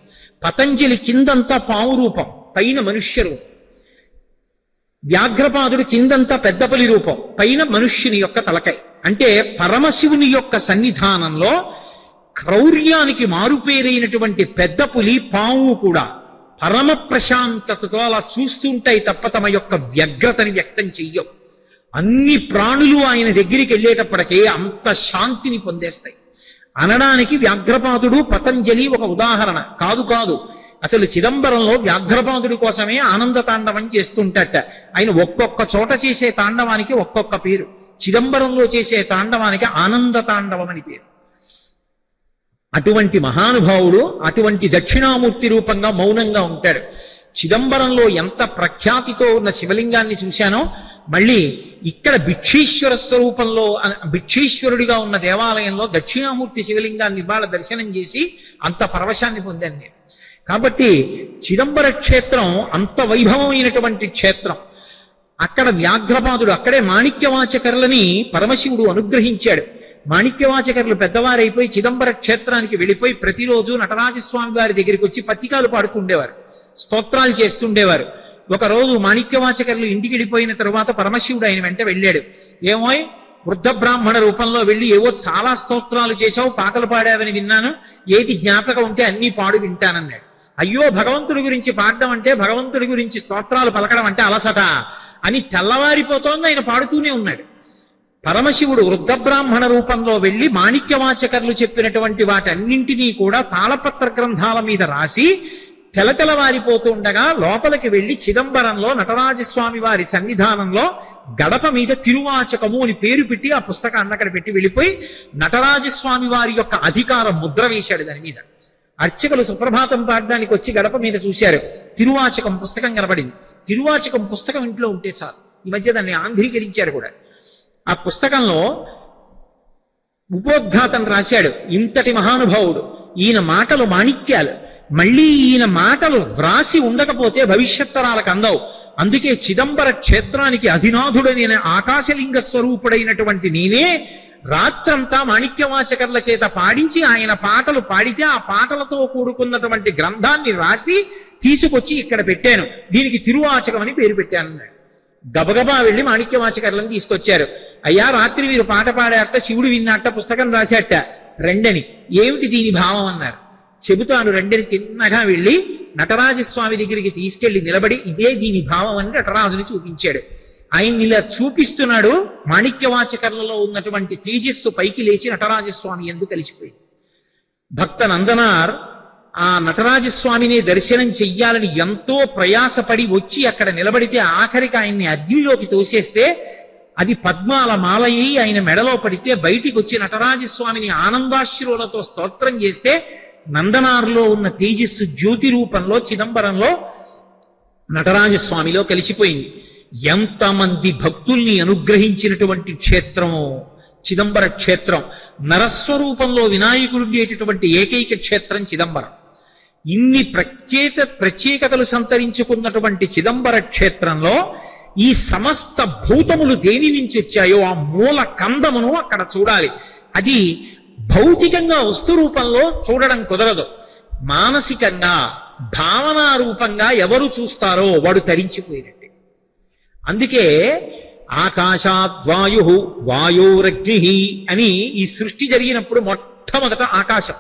పతంజలి కిందంతా పాము రూపం, పైన మనుష్య రూపం. వ్యాఘ్రపాదుడు కిందంతా పెద్దపలి రూపం, పైన మనుష్యుని యొక్క తలకై. అంటే పరమశివుని యొక్క సన్నిధానంలో క్రౌర్యానికి మారుపేరైనటువంటి పెద్ద పులి, పాము కూడా పరమ ప్రశాంతతతో అలా చూస్తుంటాయి తప్ప తమ యొక్క వ్యగ్రతని వ్యక్తం చెయ్యవు. అన్ని ప్రాణులు ఆయన దగ్గరికి వెళ్ళేటప్పటికీ అంత శాంతిని పొందేస్తాయి అనడానికి వ్యాఘ్రపాదుడు, పతంజలి ఒక ఉదాహరణ. కాదు, అసలు చిదంబరంలో వ్యాఘ్రపాదుడి కోసమే ఆనంద తాండవం చేస్తుంటట. ఆయన ఒక్కొక్క చోట చేసే తాండవానికి ఒక్కొక్క పేరు. చిదంబరంలో చేసే తాండవానికి ఆనంద తాండవం అని పేరు. అటువంటి మహానుభావుడు అటువంటి దక్షిణామూర్తి రూపంగా మౌనంగా ఉంటాడు. చిదంబరంలో ఎంత ప్రఖ్యాతితో ఉన్న శివలింగాన్ని చూశానో మళ్ళీ ఇక్కడ భిక్షీశ్వర స్వరూపంలో భిక్షీశ్వరుడిగా ఉన్న దేవాలయంలో దక్షిణామూర్తి శివలింగాన్ని ఇవాళ దర్శనం చేసి అంత పరవశాన్ని పొందాను నేను. కాబట్టి చిదంబర క్షేత్రం అంత వైభవమైనటువంటి క్షేత్రం. అక్కడ వ్యాఘ్రపాదుడు, అక్కడే మాణిక్యవాచకర్లని పరమశివుడు అనుగ్రహించాడు. మాణిక్యవాచకర్లు పెద్దవారైపోయి చిదంబర క్షేత్రానికి వెళ్ళిపోయి ప్రతిరోజు నటరాజస్వామి వారి దగ్గరికి వచ్చి పత్రికాలు పాడుతుండేవారు, స్తోత్రాలు చేస్తుండేవారు. ఒకరోజు మాణిక్యవాచకర్లు ఇంటికి వెళ్ళిపోయిన తరువాత పరమశివుడు ఆయన వెంట వెళ్ళాడు. ఏమోయ్, వృద్ధ బ్రాహ్మణ రూపంలో వెళ్ళి ఏవో చాలా స్తోత్రాలు చేశావు, పాటలు పాడావని విన్నాను, ఏది జ్ఞాపకం ఉంటే అన్నీ పాడు వింటానన్నాడు. అయ్యో, భగవంతుడి గురించి పాడడం అంటే, భగవంతుడి గురించి స్తోత్రాలు పలకడం అంటే అలసట అని తెల్లవారిపోతోంది ఆయన పాడుతూనే ఉన్నాడు. పరమశివుడు వృద్ధ బ్రాహ్మణ రూపంలో వెళ్ళి మాణిక్యవాచకర్లు చెప్పినటువంటి వాటన్నింటినీ కూడా తాళపత్ర గ్రంథాల మీద రాసి తెలతెలవారిపోతూ ఉండగా లోపలికి వెళ్లి చిదంబరంలో నటరాజస్వామి వారి సన్నిధానంలో గడప మీద తిరువాచకము అని పేరు పెట్టి ఆ పుస్తకాన్ని అక్కడ పెట్టి వెళ్ళిపోయి నటరాజస్వామి వారి యొక్క అధికారం ముద్ర వేశాడు దాని మీద. అర్చకులు సుప్రభాతం పాడడానికి వచ్చి గడప మీద చూశారు, తిరువాచకం పుస్తకం కనబడింది. తిరువాచకం పుస్తకం ఇంట్లో ఉంటే చాలు. ఈ మధ్య దాన్ని ఆంధ్రీకరించారు కూడా. ఆ పుస్తకంలో ఉపోద్ఘాతం రాశాడు. ఇంతటి మహానుభావుడు, ఈయన మాటలు మాణిక్యాలు. మళ్ళీ ఈయన మాటలు వ్రాసి ఉండకపోతే భవిష్యత్ తరాలకు అందవు. అందుకే చిదంబర క్షేత్రానికి అధినాథుడైన ఆకాశలింగ స్వరూపుడైనటువంటి నేనే రాత్రంతా మాణిక్యవాచకర్ల చేత పాడించి ఆయన పాటలు పాడితే ఆ పాటలతో కూడుకున్నటువంటి గ్రంథాన్ని రాసి తీసుకొచ్చి ఇక్కడ పెట్టాను, దీనికి తిరువాచకం అని పేరు పెట్టానన్నాడు. గబగబా వెళ్ళి మాణిక్యవాచకర్లను తీసుకొచ్చారు. అయ్యా, రాత్రి వీరు పాట పాడారట, శివుడు విన్నట్ట, పుస్తకం రాశాట, రెండని. ఏమిటి దీని భావం అన్నారు. చెబుతాను రెండని తిన్నగా వెళ్ళి నటరాజస్వామి దగ్గరికి తీసుకెళ్లి నిలబడి ఇదే దీని భావం అని నటరాజుని చూపించాడు. ఆయన ఇలా చూపిస్తున్నాడు. మాణిక్యవాచకర్లలో ఉన్నటువంటి తేజస్సు పైకి లేచి నటరాజస్వామి ఎందుకు కలిసిపోయింది. భక్త నందనార్ ఆ నటరాజస్వామిని దర్శనం చెయ్యాలని ఎంతో ప్రయాసపడి వచ్చి అక్కడ నిలబడితే ఆఖరికి ఆయన్ని అగ్నిలోకి తోసేస్తే అది పద్మాల మాలయ్యి ఆయన మెడలో పడితే బయటికి వచ్చి నటరాజస్వామిని ఆనందాశ్రువులతో స్తోత్రం చేస్తే నందనారులో ఉన్న తేజస్సు జ్యోతి రూపంలో చిదంబరంలో నటరాజస్వామిలో కలిసిపోయింది. ఎంతమంది భక్తుల్ని అనుగ్రహించినటువంటి క్షేత్రము చిదంబర క్షేత్రం. నరస్వరూపంలో వినాయకుడు ఉండేటటువంటి ఏకైక క్షేత్రం చిదంబరం. ఇన్ని ప్రత్యేకతలు సంతరించుకున్నటువంటి చిదంబర క్షేత్రంలో ఈ సమస్త భూతములు దేని నుంచి వచ్చాయో ఆ మూల కందమును అక్కడ చూడాలి. అది భౌతికంగా వస్తు రూపంలో చూడడం కుదరదు. మానసికంగా భావనా రూపంగా ఎవరు చూస్తారో వాడు తరించిపోయినట్టు. అందుకే ఆకాశాద్వాయు వాయోరగ్ని అని ఈ సృష్టి జరిగినప్పుడు మొట్టమొదట ఆకాశం,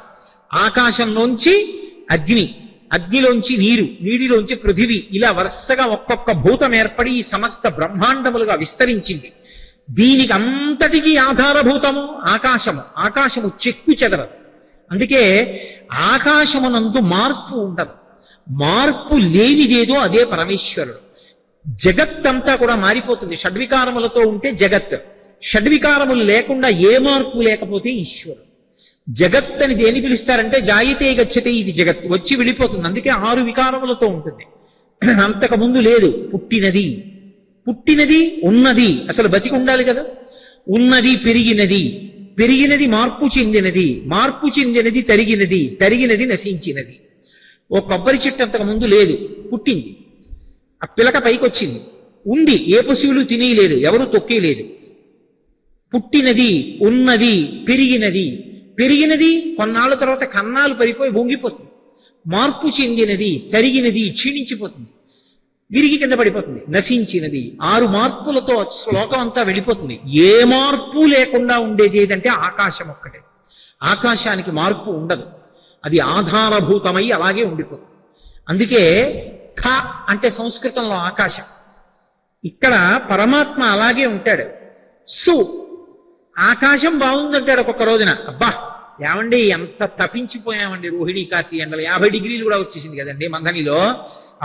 ఆకాశంలోంచి అగ్ని, అగ్నిలోంచి నీరు, నీటిలోంచి పృథివీ, ఇలా వరుసగా ఒక్కొక్క భూతం ఏర్పడి ఈ సమస్త బ్రహ్మాండములుగా విస్తరించింది. దీనికి అంతటికీ ఆధారభూతము ఆకాశము. ఆకాశము చెక్కు చెదరదు. అందుకే ఆకాశమునందు మార్పు ఉండదు. మార్పు లేనిదేదో అదే పరమేశ్వరుడు. జగత్తంతా కూడా మారిపోతుంది. షడ్వికారములతో ఉంటే జగత్, షడ్వికారములు లేకుండా ఏ మార్పు లేకపోతే ఈశ్వరుడు. జగత్ అని దేని పిలుస్తారంటే జాయితే గచ్చతే, ఇది జగత్, వచ్చి వెళ్ళిపోతుంది. అందుకే 6 వికారములతో ఉంటుంది. అంతకుముందు లేదు. పుట్టినది, పుట్టినది, ఉన్నది, అసలు బతికి ఉండాలి కదా. ఉన్నది, పెరిగినది, పెరిగినది మార్పు చెందినది, మార్పు చెందినది తరిగినది, తరిగినది నశించినది. ఓ కొబ్బరి చెట్టు అంతకు ముందు లేదు, పుట్టింది. ఆ పిలక పైకి వచ్చింది, ఉంది, ఏ పశువులు తినేయలేదు, ఎవరు తొక్కేయలేదు. పుట్టినది, ఉన్నది, పెరిగినది, పెరిగినది కొన్నాళ్ళ తర్వాత కన్నాలు పరిపోయి వంగిపోతుంది. మార్పు చెందినది, తరిగినది, క్షీణించిపోతుంది, విరిగి కింద పడిపోతుంది, నశించినది. 6 మార్పులతో శ్లోకం అంతా వెళ్ళిపోతుంది. ఏ మార్పు లేకుండా ఉండేది ఏదంటే ఆకాశం ఒక్కటే. ఆకాశానికి మార్పు ఉండదు, అది ఆధారభూతమై అలాగే ఉండిపోతుంది. అందుకే ఖ అంటే సంస్కృతంలో ఆకాశం. ఇక్కడ పరమాత్మ అలాగే ఉంటాడు. సు ఆకాశం బాగుందంటాడు ఒక్కొక్క రోజున. అబ్బా ఏమండి ఎంత తప్పించిపోయామండి, రోహిణీ కార్తీ ఎండలు 50 డిగ్రీలు కూడా వచ్చేసింది కదండి మంథనిలో.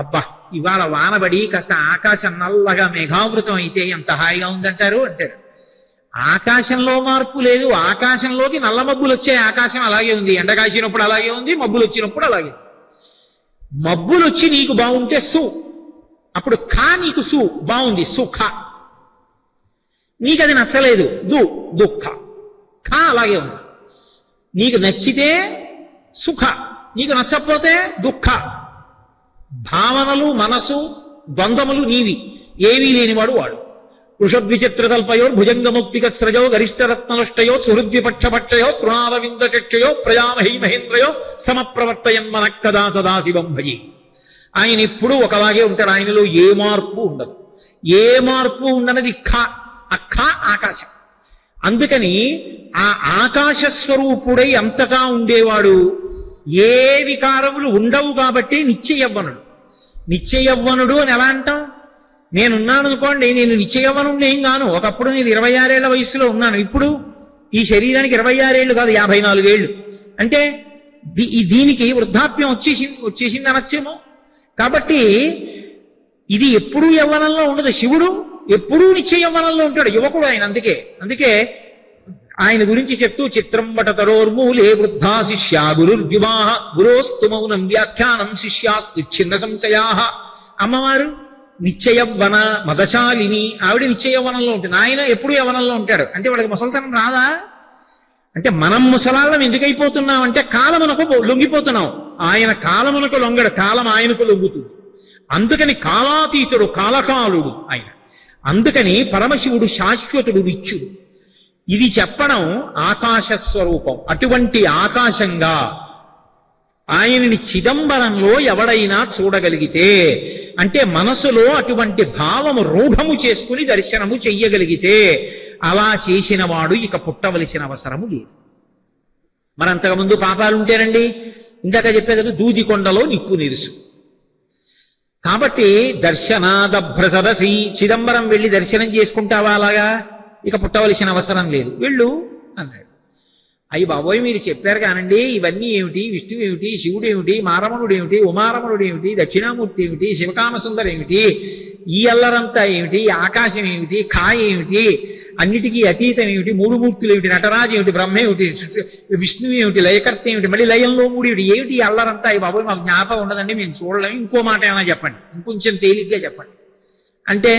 అబ్బా ఇవాళ వానబడి కాస్త ఆకాశం నల్లగా మేఘావృతం అయితే ఎంత హాయిగా ఉందంటారు అంటాడు. ఆకాశంలో మార్పు లేదు. ఆకాశంలోకి నల్ల మబ్బులు వచ్చాయి, ఆకాశం అలాగే ఉంది. ఎండ కాసినప్పుడు అలాగే ఉంది, మబ్బులు వచ్చినప్పుడు అలాగే. మబ్బులు వచ్చి నీకు బాగుంటే సు, అప్పుడు ఖా నీకు సు బాగుంది, సుఖ. నీకు అది నచ్చలేదు, దుఃఖ. ఖా అలాగే ఉంది. నీకు నచ్చితే సుఖ, నీకు నచ్చకపోతే దుఃఖ. భావనలు, మనసు, ద్వంద్వములు నీవి, ఏవీ లేనివాడు వాడు. వృషద్విచిత్రతల్పయో భుజంగముక్తికస్రజో గరిష్టరత్నలుష్టయో సుహృద్విపక్షపక్షయో తృణారవిందచక్షయో ప్రజామహీ మహేంద్రయో సమప్రవర్తయన్ మనః కదా సదాశివం భజి. ఆయన ఎప్పుడూ ఒకలాగే ఉంటాడు. ఆయనలో ఏ మార్పు ఉండదు. ఏ మార్పు ఉండనది ఖ. ఆ ఖ ఆకాశం. అందుకని ఆ ఆకాశ స్వరూపుడై అంతటా ఉండేవాడు. ఏ వికారములు ఉండవు కాబట్టి నిత్యయవ్వనుడు. నిత్యయవ్వనుడు అని ఎలా అంటాం? నేనున్నాను అనుకోండి, నేను నిత్యయవ్వనుడు ఏం గాను. ఒకప్పుడు నేను 26 ఏళ్ల వయసులో ఉన్నాను, ఇప్పుడు ఈ శరీరానికి 26 ఏళ్ళు కాదు 54 ఏళ్ళు. అంటే దీనికి వృద్ధాప్యం వచ్చేసింది అనొచ్చేమో. కాబట్టి ఇది ఎప్పుడూ యవ్వనంలో ఉండదు. శివుడు ఎప్పుడూ నిత్య యవ్వనంలో ఉంటాడు, యువకుడు ఆయన. అందుకే ఆయన గురించి చెప్తూ చిత్రం వటతరోర్మూలే వృద్ధా శిష్యా గురుర్వివాహ గురోస్తు మౌనం వ్యాఖ్యానం శిష్యాస్తు చిన్న సంశయా. అమ్మవారు నిత్యయవ్వన మదశాలిని, ఆవిడ నిత్యయవ్వనంలో ఉంటుంది. ఆయన ఎప్పుడు యవ్వనంలో ఉంటాడు. అంటే వాడికి ముసలితనం రాదా? అంటే మనం ముసలాళ్ళం ఎందుకైపోతున్నాం అంటే కాలమునకు లొంగిపోతున్నాం. ఆయన కాలమునకు లొంగడు, కాలం ఆయనకు లొంగుతుంది. అందుకని కాలాతీతుడు, కాలకాలుడు ఆయన. అందుకని పరమశివుడు శాశ్వతుడు, నిత్యుడు. ఇది చెప్పడం ఆకాశ స్వరూపం. అటువంటి ఆకాశంగా ఆయనని చిదంబరంలో ఎవడైనా చూడగలిగితే, అంటే మనసులో అటువంటి భావము రూఢము చేసుకుని దర్శనము చెయ్యగలిగితే, అలా చేసిన వాడు ఇక పుట్టవలసిన అవసరము లేదు. మరి అంతకుముందు పాపాలు ఉంటేనండి, ఇందాక చెప్పేది దూదికొండలో నిప్పు నిరుసు. కాబట్టి దర్శనాదభ్ర సదసి, చిదంబరం వెళ్ళి దర్శనం చేసుకుంటావా అలాగా, ఇక పుట్టవలసిన అవసరం లేదు, వెళ్ళు అన్నాడు. అయ్యి బాబోయ్ మీరు చెప్పారు కానండి, ఇవన్నీ ఏమిటి, విష్ణువు ఏమిటి, శివుడు ఏమిటి, మారమణుడు ఏమిటి, ఉమారమణుడు ఏమిటి, దక్షిణామూర్తి ఏమిటి, శివకామసుందరం ఏమిటి, ఈ అల్లరంతా ఏమిటి, ఆకాశం ఏమిటి, కాయ ఏమిటి, అన్నిటికీ అతీతం ఏమిటి, మూడు మూర్తులు ఏమిటి, నటరాజు ఏమిటి, బ్రహ్మ ఏమిటి, విష్ణువు ఏమిటి, లయకర్త ఏమిటి, మళ్ళీ లయంలో మూడు ఏమిటి, ఏమిటి ఈ అల్లరంతా, అయ్యి బాబోయ్ మాకు జ్ఞాపకం ఉండదండి, మేము చూడలేము, ఇంకో మాట ఏమైనా చెప్పండి, ఇంకొంచెం తేలిగ్గా చెప్పండి అంటే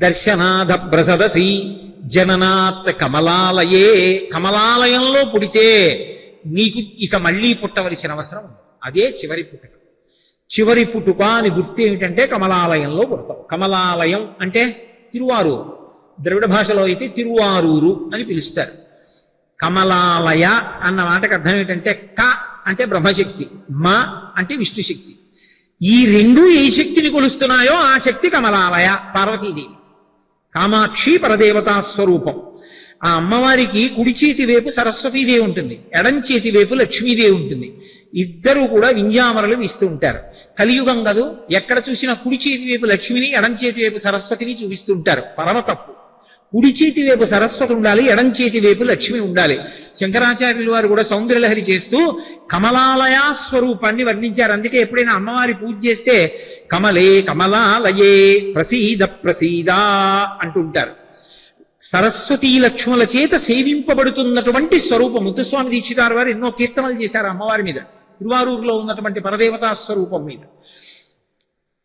దర్శనాథ ప్రసదసి జననాత్ కమలాలయే, కమలాలయంలో పుడితే నీకు ఇక మళ్ళీ పుట్టవలసిన అవసరం ఉంది. అదే చివరి పుట్టుక. చివరి పుట్టుక అని గుర్తు ఏమిటంటే కమలాలయంలో పుడతావు. కమలాలయం అంటే తిరువారూరు, ద్రవిడ భాషలో అయితే తిరువారూరు అని పిలుస్తారు. కమలాలయ అన్న మాటకు అర్థం ఏంటంటే క అంటే బ్రహ్మశక్తి, మ అంటే విష్ణుశక్తి. ఈ రెండు ఏ శక్తిని కొలుస్తున్నాయో ఆ శక్తి కమలాలయ, పార్వతీదేవి. కామాక్షి పరదేవతా స్వరూపం. ఆ అమ్మవారికి కుడి చేతి వైపు సరస్వతీదేవి ఉంటుంది, ఎడం చేతి వైపు లక్ష్మీదేవి ఉంటుంది. ఇద్దరూ కూడా వింజామరలు వీస్తూ ఉంటారు. కలియుగం కదూ, ఎక్కడ చూసినా కుడి చేతి వైపు లక్ష్మిని, ఎడం చేతి వైపు సరస్వతిని చూపిస్తుంటారు. పరమ తప్పు. కుడి చేతి వైపు సరస్వతి ఉండాలి, ఎడం చేతి వైపు లక్ష్మి ఉండాలి. శంకరాచార్యుల వారు కూడా సౌందర్యలహరి చేస్తూ కమలాలయా స్వరూపాన్ని వర్ణించారు. అందుకే ఎప్పుడైనా అమ్మవారి పూజ చేస్తే కమలే కమలాలయే ప్రసీద ప్రసీదా అంటుంటారు. సరస్వతీ లక్ష్ముల చేత సేవింపబడుతున్నటువంటి స్వరూపం. ముత్తుస్వామి దీక్షితారు వారు ఎన్నో కీర్తనలు చేశారు అమ్మవారి మీద, తిరువారూరులో ఉన్నటువంటి పరదేవతా స్వరూపం మీద.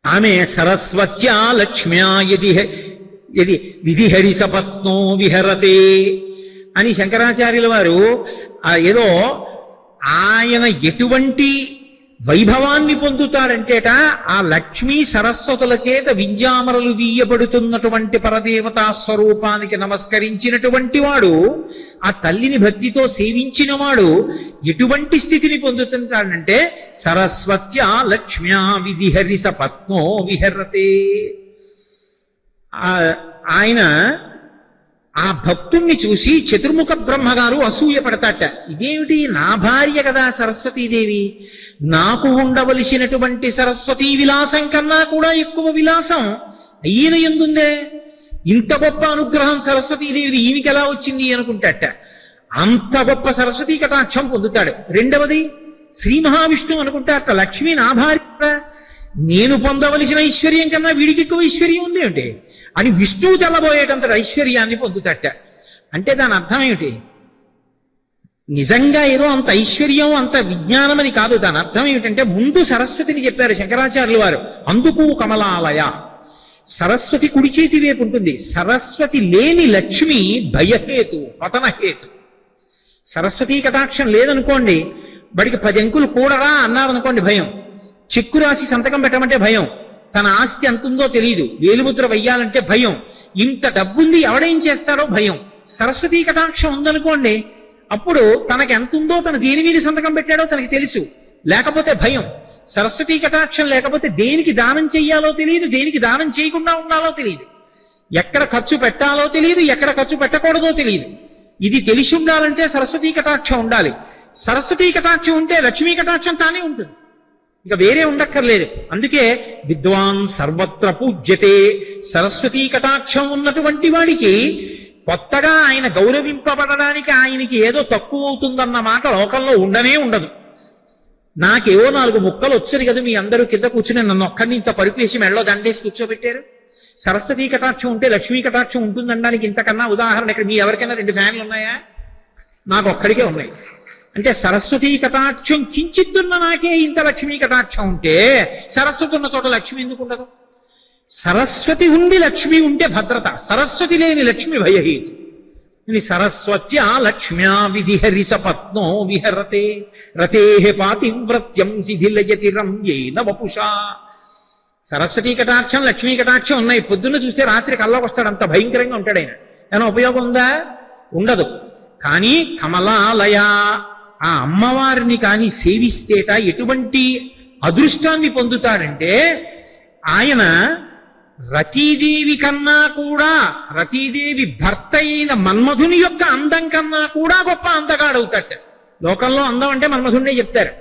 ఆమె సరస్వత్యా లక్ష్మ్యా యది విధిహరి సపత్నో విహరతే అని శంకరాచార్యుల వారు ఏదో ఆయన ఎటువంటి వైభవాన్ని పొందుతాడంటేట ఆ లక్ష్మీ సరస్వతుల చేత వింజామరలు వీయబడుతున్నటువంటి పరదేవతా స్వరూపానికి నమస్కరించినటువంటి వాడు, ఆ తల్లిని భక్తితో సేవించిన వాడు ఎటువంటి స్థితిని పొందుతుంటాడంటే సరస్వత్యా లక్ష్మ్యా విధిహరి సపత్నో విహరతే. ఆయన ఆ భక్తుణ్ణి చూసి చతుర్ముఖ బ్రహ్మగారు అసూయ పడతాట. ఇదేమిటి, నా భార్య కదా సరస్వతీదేవి, నాకు ఉండవలసినటువంటి సరస్వతీ విలాసం కన్నా కూడా ఎక్కువ విలాసం ఈయన ఎందుందే, ఇంత గొప్ప అనుగ్రహం సరస్వతీదేవిది ఈయనకి ఎలా వచ్చింది అనుకుంటాట. అంత గొప్ప సరస్వతీ కటాక్షం పొందుతాడు. రెండవది శ్రీ మహావిష్ణువు అనుకుంటారట, లక్ష్మి నా భార్య, నేను పొందవలసిన ఐశ్వర్యం కన్నా వీడికి ఎక్కువ ఐశ్వర్యం ఉంది ఏమిటి అని విష్ణువు తెల్లబోయేటంత ఐశ్వర్యాన్ని పొందుతట. అంటే దాని అర్థం ఏమిటి, నిజంగా ఏదో అంత ఐశ్వర్యం అంత విజ్ఞానం అని కాదు. దాని అర్థం ఏమిటంటే ముందు సరస్వతిని చెప్పారు శంకరాచార్యుల వారు. అందుకు కమలాలయ. సరస్వతి కుడి చేతి వైపు ఉంటుంది. సరస్వతి లేని లక్ష్మి భయహేతు, పతనహేతు. సరస్వతీ కటాక్షం లేదనుకోండి, బడికి 10 అంకులు కూడరా అన్నారనుకోండి భయం, చెక్కు రాసి సంతకం పెట్టమంటే భయం, తన ఆస్తి ఎంతుందో తెలియదు, వేలుముద్ర వెయ్యాలంటే భయం, ఇంత డబ్బుంది ఎవడేం చేస్తాడో భయం. సరస్వతీ కటాక్షం ఉందనుకోండి, అప్పుడు తనకి ఎంతుందో, తను దేని మీద సంతకం పెట్టాడో తనకి తెలుసు, లేకపోతే భయం. సరస్వతీ కటాక్షం లేకపోతే దేనికి దానం చెయ్యాలో తెలియదు, దేనికి దానం చేయకుండా ఉండాలో తెలియదు, ఎక్కడ ఖర్చు పెట్టాలో తెలియదు, ఎక్కడ ఖర్చు పెట్టకూడదో తెలియదు. ఇది తెలిసి ఉండాలంటే సరస్వతీ కటాక్షం ఉండాలి. సరస్వతీ కటాక్షం ఉంటే లక్ష్మీ కటాక్షం తానే ఉంటుంది, ఇక వేరే ఉండక్కర్లేదు. అందుకే విద్వాన్ సర్వత్ర పూజ్యతే. సరస్వతీ కటాక్షం ఉన్నటువంటి వాడికి కొత్తగా ఆయన గౌరవింపబడడానికి ఆయనకి ఏదో తక్కువ అవుతుందన్న మాట లోకంలో ఉండనే ఉండదు. నాకేవో 4 ముక్కలు వచ్చని కదా మీ అందరూ కింద కూర్చుని నన్ను ఒక్కడిని ఇంత పరుపేసి మెడలో దండేసి కూర్చోబెట్టారు. సరస్వతీ కటాక్షం ఉంటే లక్ష్మీ కటాక్షం ఉంటుందనడానికి ఇంతకన్నా ఉదాహరణ ఇక్కడ మీ ఎవరికైనా 2 ఫ్యాన్లు ఉన్నాయా? నాకు ఒక్కడికే ఉన్నాయి. అంటే సరస్వతీ కటాక్షం కించిత్తున్న నాకే ఇంత లక్ష్మీ కటాక్షం ఉంటే సరస్వతి ఉన్న చోట లక్ష్మి ఎందుకు ఉండదు? సరస్వతి ఉండి లక్ష్మి ఉంటే భద్రత, సరస్వతి లేని లక్ష్మి భయహేతు. సరస్వత్యా లక్ష్మ్యా విధిహరి సపత్నో విహరతే రతేహ పాతివ్రత్యం శిథిలయతి రమ్యేన వపుషా. సరస్వతీ కటాక్షం లక్ష్మీ కటాక్షం ఉన్నాయి. పొద్దున్న చూస్తే రాత్రి కల్లోకి వస్తాడు, అంత భయంకరంగా ఉంటాడు ఆయన. ఏమైనా ఉపయోగం ఉందా? ఉండదు. కానీ కమలాలయ, ఆ అమ్మవారిని కానీ సేవిస్తేట ఎటువంటి అదృష్టాన్ని పొందుతాడంటే ఆయన రతీదేవి కన్నా కూడా, రతీదేవి భర్త అయిన మన్మధుని యొక్క అందం కన్నా కూడా గొప్ప అందగాడవుతాట. లోకంలో అందం అంటే మన్మధుడినే చెప్తారు,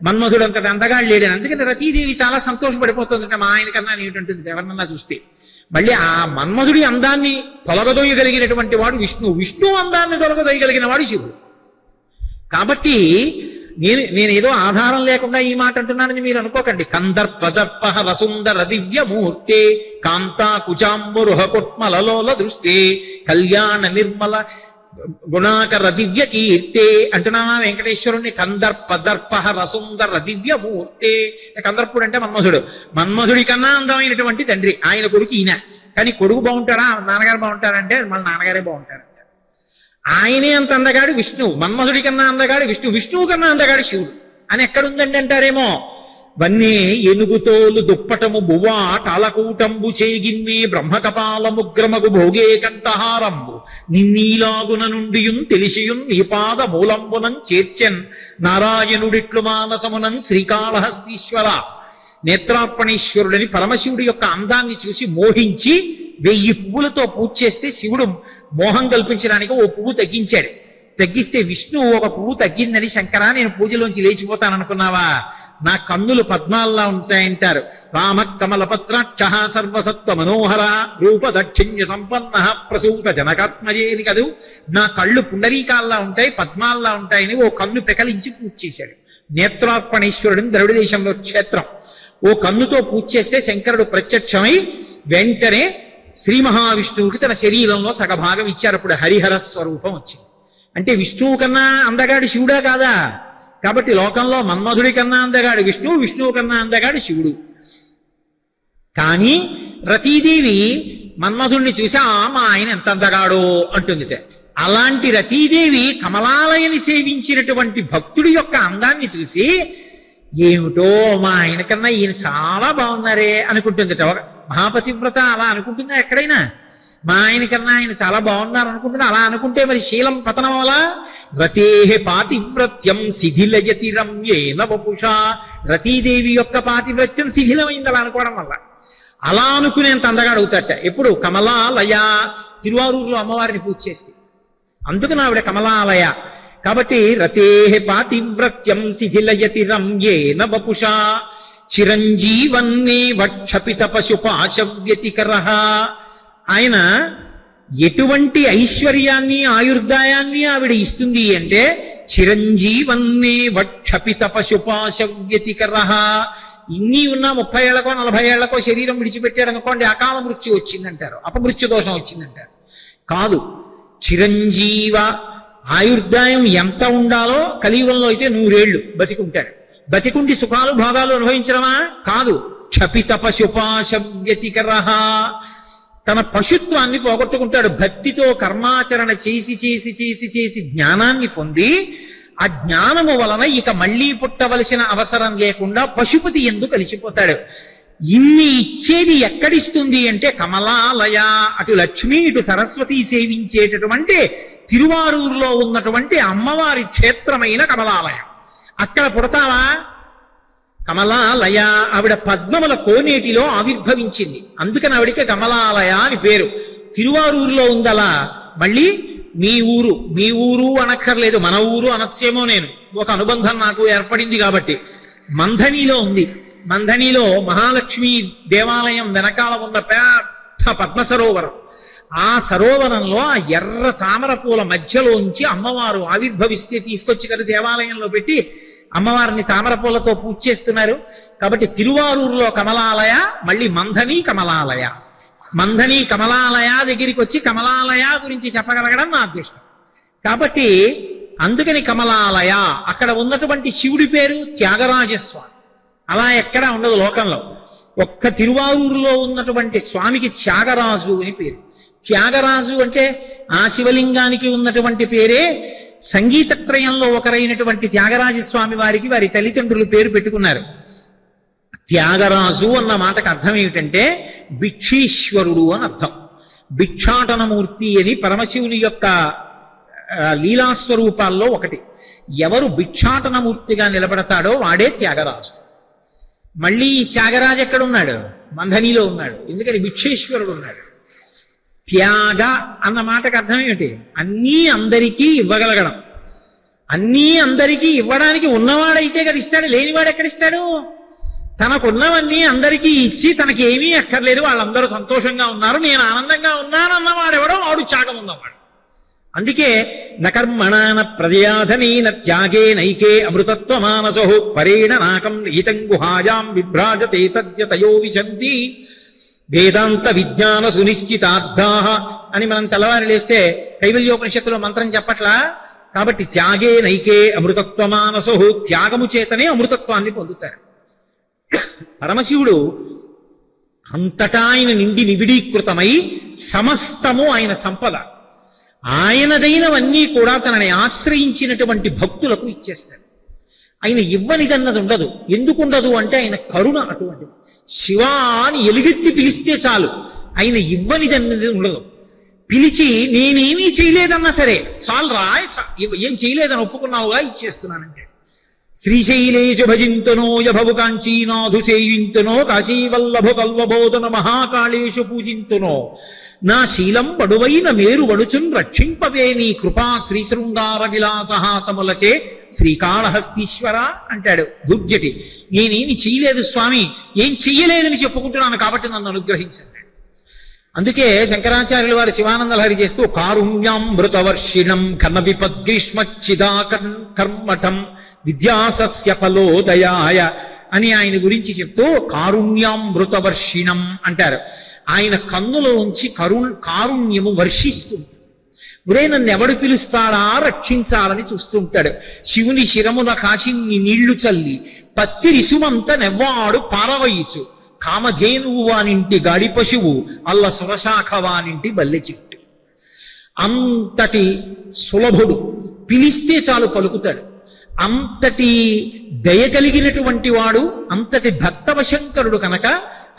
మన్మధుడు అంతటి అందగాడు లేడని. అందుకని రతీదేవి చాలా సంతోషపడిపోతుందంటే మా ఆయన కన్నా ఏమిటంటుంది ఎవరినన్నా చూస్తే. మళ్ళీ ఆ మన్మధుడి అందాన్ని తొలగదోయగలిగినటువంటి వాడు విష్ణువు, విష్ణువు అందాన్ని తొలగదోయగలిగిన వాడు శివుడు. కాబట్టి నేనేదో ఆధారం లేకుండా ఈ మాట అంటున్నానని మీరు అనుకోకండి. కందర్పదర్ప రసుందర దివ్యమూర్తే కాంతా కుచాంబురుహ కుట్మలలోల దృష్టి కళ్యాణ నిర్మల గుణాకర దివ్య కీర్తే అంటున్నామా వెంకటేశ్వరుణ్ణి. కందర్పదర్ప రసుందర దివ్యమూర్తే. కందర్పుడు అంటే మన్మధుడు. మన్మధుడి కన్నా అందమైనటువంటి తండ్రి ఆయన కొడుకు ఈయన. కానీ కొడుకు బాగుంటారా నాన్నగారు బాగుంటారంటే మన నాన్నగారే బాగుంటారు. ఆయనే అంత అందగాడు విష్ణువు. మన్మధుడి కన్నా అందగాడు విష్ణువు. విష్ణువు కన్నా అందగాడు శివుడు అని ఎక్కడుందండి అంటారేమో. వన్నే ఏనుగుతోలు దుప్పటము బువ్వా టాలకూటంబు చేగిన్నే బ్రహ్మకపాలముగ్రమగు భోగే కంఠహారంబు నిన్నీలాగున నుండియున్ తెలిసియున్ నీ పాద మూలంబునం చేర్చెన్ నారాయణుడిట్లు మానసమునన్ శ్రీకాళహస్తీశ్వర. నేత్రార్పణేశ్వరుడని పరమశివుడి యొక్క అందాన్ని చూసి మోహించి 1000 పువ్వులతో పూజ చేస్తే శివుడు మోహం కల్పించడానికి ఓ పువ్వు తగ్గించాడు. తగ్గిస్తే విష్ణువు ఒక పువ్వు తగ్గిందని శంకరా నేను పూజలోంచి లేచిపోతాననుకున్నావా, నా కన్నులు పద్మాల్లా ఉంటాయంటారు. రామ కమలపత్రాక్ష సర్వసత్వ మనోహర రూప దక్షిణ్య సంపన్న ప్రసూత జనకాత్మజేని కదూ, నా కళ్ళు పుండరీకాల్లా ఉంటాయి పద్మాల్లా ఉంటాయని ఓ కన్ను పెకలించి పూజ చేశాడు. నేత్రార్పణేశ్వరుడిని ద్రవిడ దేశంలో క్షేత్రం. ఓ కన్నుతో పూజ చేస్తే శంకరుడు ప్రత్యక్షమై వెంటనే శ్రీ మహావిష్ణువుకి తన శరీరంలో సగభాగం ఇచ్చారు. అప్పుడు హరిహర స్వరూపం వచ్చింది. అంటే విష్ణువు కన్నా అందగాడు శివుడా కాదా? కాబట్టి లోకంలో మన్మధుడి కన్నా అందగాడు విష్ణువు, విష్ణువు కన్నా అందగాడు శివుడు. కానీ రతీదేవి మన్మధుడిని చూసి మా ఆయన ఎంత అందగాడో అంటుందిట. అలాంటి రతీదేవి కమలాలయని సేవించినటువంటి భక్తుడి యొక్క అందాన్ని చూసి ఏమిటో మా ఆయన కన్నా ఈయన చాలా బాగున్నారే అనుకుంటుందిట. మహాపతివ్రత అలా అనుకుంటుందా ఎక్కడైనా? మా ఆయన కన్నా ఆయన చాలా బాగున్నారు అనుకుంటుంది. అలా అనుకుంటే మరి శీలం పతనం అలా. రతేహ పాతివ్రత్యం శిథిలయతి రమ్యేన వపుష. రతీదేవి యొక్క పాతివ్రత్యం శిథిలమైంది అలా అనుకోవడం వల్ల. అలా అనుకునేంత అందగాడు అవుతాట. ఎప్పుడు? కమలాలయ. తిరువారూరులో అమ్మవారిని పూజ చేస్తే అందుకని ఆవిడ కమలాలయ. కాబట్టి రతేహ పాతివ్రత్యం శిథిలయతి రమ్యేన వపుష చిరంజీవన్నే వక్షపిత పశుపాశవ్యతికర. ఆయన ఎటువంటి ఐశ్వర్యాన్ని ఆయుర్దాయాన్ని ఆవిడ ఇస్తుంది అంటే చిరంజీవన్నే వక్షపిత పశుపాశవ్యతికర. ఇన్ని ఉన్నా 30 ఏళ్లకో 40 ఏళ్లకో శరీరం విడిచిపెట్టాడు అనుకోండి, అకాల మృత్యు వచ్చిందంటారు, అపమృత్యు దోషం వచ్చిందంటారు. కాదు, చిరంజీవ ఆయుర్దాయం ఎంత ఉండాలో కలియుగంలో అయితే 100 ఏళ్ళు బతికుంటాడు. బతికుండి సుఖాలు భోగాలు అనుభవించడమా? కాదు. క్షపిత పశుపాశవ్యతికర. తన పశుత్వాన్ని పోగొట్టుకుంటాడు. భక్తితో కర్మాచరణ చేసి చేసి చేసి చేసి జ్ఞానాన్ని పొంది ఆ జ్ఞానము వలన ఇక మళ్లీ పుట్టవలసిన అవసరం లేకుండా పశుపతి యందు కలిసిపోతాడు. ఇన్ని ఇచ్చేది ఎక్కడిస్తుంది అంటే కమలాలయ. అటు లక్ష్మి ఇటు సరస్వతి సేవించేటటువంటి తిరువారూరులో ఉన్నటువంటి అమ్మవారి క్షేత్రమైన కమలాలయం. అక్కడ పుడతావా? కమలాలయ. ఆవిడ పద్మముల కోనేటిలో ఆవిర్భవించింది, అందుకని ఆవిడికి కమలాలయ అని పేరు. తిరువారూరులో ఉందలా. మళ్ళీ మీ ఊరు అనక్కర్లేదు, మన ఊరు అనొచ్చేమో. నేను ఒక అనుబంధం నాకు ఏర్పడింది కాబట్టి మంథనిలో ఉంది. మంథనిలో మహాలక్ష్మి దేవాలయం వెనకాల ఉన్న పెద్ద పద్మ సరోవరం. ఆ సరోవరంలో ఆ ఎర్ర తామర పూల మధ్యలోంచి అమ్మవారు ఆవిర్భవిస్తే తీసుకొచ్చి కదా దేవాలయంలో పెట్టి అమ్మవారిని తామర పూలతో పూజ చేస్తున్నారు. కాబట్టి తిరువారూరులో కమలాలయ, మళ్ళీ మంథని కమలాలయ. మంథని కమలాలయ దగ్గరికి వచ్చి కమలాలయ గురించి చెప్పగలగడం నా అదృష్టం. కాబట్టి అందుకని కమలాలయ. అక్కడ ఉన్నటువంటి శివుడి పేరు త్యాగరాజస్వామి. అలా ఎక్కడా ఉండదు లోకంలో. ఒక్క తిరువారూరులో ఉన్నటువంటి స్వామికి త్యాగరాజు అని పేరు. త్యాగరాజు అంటే ఆ శివలింగానికి ఉన్నటువంటి పేరే. సంగీతత్రయంలో ఒకరైనటువంటి త్యాగరాజస్వామి వారికి వారి తల్లిదండ్రులు పేరు పెట్టుకున్నారు. త్యాగరాజు అన్న మాటకు అర్థం ఏమిటంటే భిక్షీశ్వరుడు అని అర్థం. భిక్షాటనమూర్తి అని పరమశివుని యొక్క లీలాస్వరూపాల్లో ఒకటి. ఎవరు భిక్షాటనమూర్తిగా నిలబడతాడో వాడే త్యాగరాజు. మళ్ళీ ఈ త్యాగరాజు ఎక్కడున్నాడు? మంథనిలో ఉన్నాడు. ఎందుకని? భిక్షేశ్వరుడు ఉన్నాడు. త్యాగ అన్న మాటకు అర్థం ఏమిటి? అన్నీ అందరికీ ఇవ్వగలగడం. అన్నీ అందరికీ ఇవ్వడానికి ఉన్నవాడైతే కదా ఇస్తాడు, లేనివాడు ఎక్కడిస్తాడు? తనకున్నవన్నీ అందరికీ ఇచ్చి తనకి ఏమీ అక్కర్లేదు, వాళ్ళందరూ సంతోషంగా ఉన్నారు, నేను ఆనందంగా ఉన్నానన్నవాడెవడో వాడు త్యాగం ఉన్నవాడు. అందుకే నకర్మణాన ప్రజయాధనీన త్యాగే నైకే అమృతత్వమానసో పరేణ నాకం నిహితం గుహాయాం విభ్రాజతే తద్యతయో విశంతి వేదాంత విజ్ఞాన సునిశ్చితార్థా అని మనం తెల్లవారి లేస్తే కైవల్యోపనిషత్తులో మంత్రం చెప్పట్లా. కాబట్టి త్యాగే నైకే అమృతత్వమానసో, త్యాగము చేతనే అమృతత్వాన్ని పొందుతారు. పరమశివుడు అంతటా ఆయన నిండి నిబిడీకృతమై సమస్తము ఆయన సంపద, ఆయనదైనవన్నీ కూడా తనని ఆశ్రయించినటువంటి భక్తులకు ఇచ్చేస్తాడు. ఆయన ఇవ్వనిదన్నది ఉండదు. ఎందుకు ఉండదు అంటే ఆయన కరుణ అటువంటిది. శివా అని ఎలుగెత్తి పిలిస్తే చాలు, ఆయన ఇవ్వనిదన్నది ఉండదు. పిలిచి నేనేమీ చేయలేదన్నా సరే చాలు రా, ఏం చేయలేదని ఒప్పుకున్నావుగా ఇచ్చేస్తున్నానంటే. శ్రీశైలేషు భజింతునో యభవు కాంచీనాథు చేయింతునో కాశీవల్లభు కల్వబోధన మహాకాళేషు పూజింతునో నా శీలం పడువైన మేరు వడుచున్ రక్షింపవే నీ కృపా శ్రీశృంగార విలాసహాసములచే శ్రీకాళహస్తీశ్వర అంటాడు దుర్జటి. నేనేమి చేయలేదు స్వామి, ఏం చెయ్యలేదని చెప్పుకుంటున్నాను కాబట్టి నన్ను అనుగ్రహించండి. అందుకే శంకరాచార్యుల వారి శివానందలహరి చేస్తూ కారుణ్యామృతవర్షిణం ఘన విపద్గ్రీష్మచ్చిదా కర్మఠం విద్యాసస్య ఫలోదయాయ అని ఆయన గురించి చెప్తూ కారుణ్యామృతవర్షిణం అంటారు. ఆయన కన్నులోంచి కారుణ్యము వర్షిస్తుంది. ఒరే నన్ను ఎవడు పిలుస్తాడా రక్షించాలని చూస్తుంటాడు. శివుని శిరమున కాశిని నీళ్లు చల్లి పత్తిరిసుమంత నెవ్వాడు పారవయిచు కామధేనువు వానింటి గాడి పశువు అల్ల సురశాఖ వానింటి బల్లె చెట్టు. అంతటి సులభుడు, పిలిస్తే చాలు పలుకుతాడు. అంతటి దయ కలిగినటువంటి వాడు, అంతటి భక్తవశంకరుడు కనుక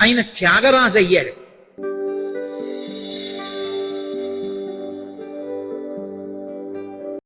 ఆయన త్యాగరాజు అయ్యాడు.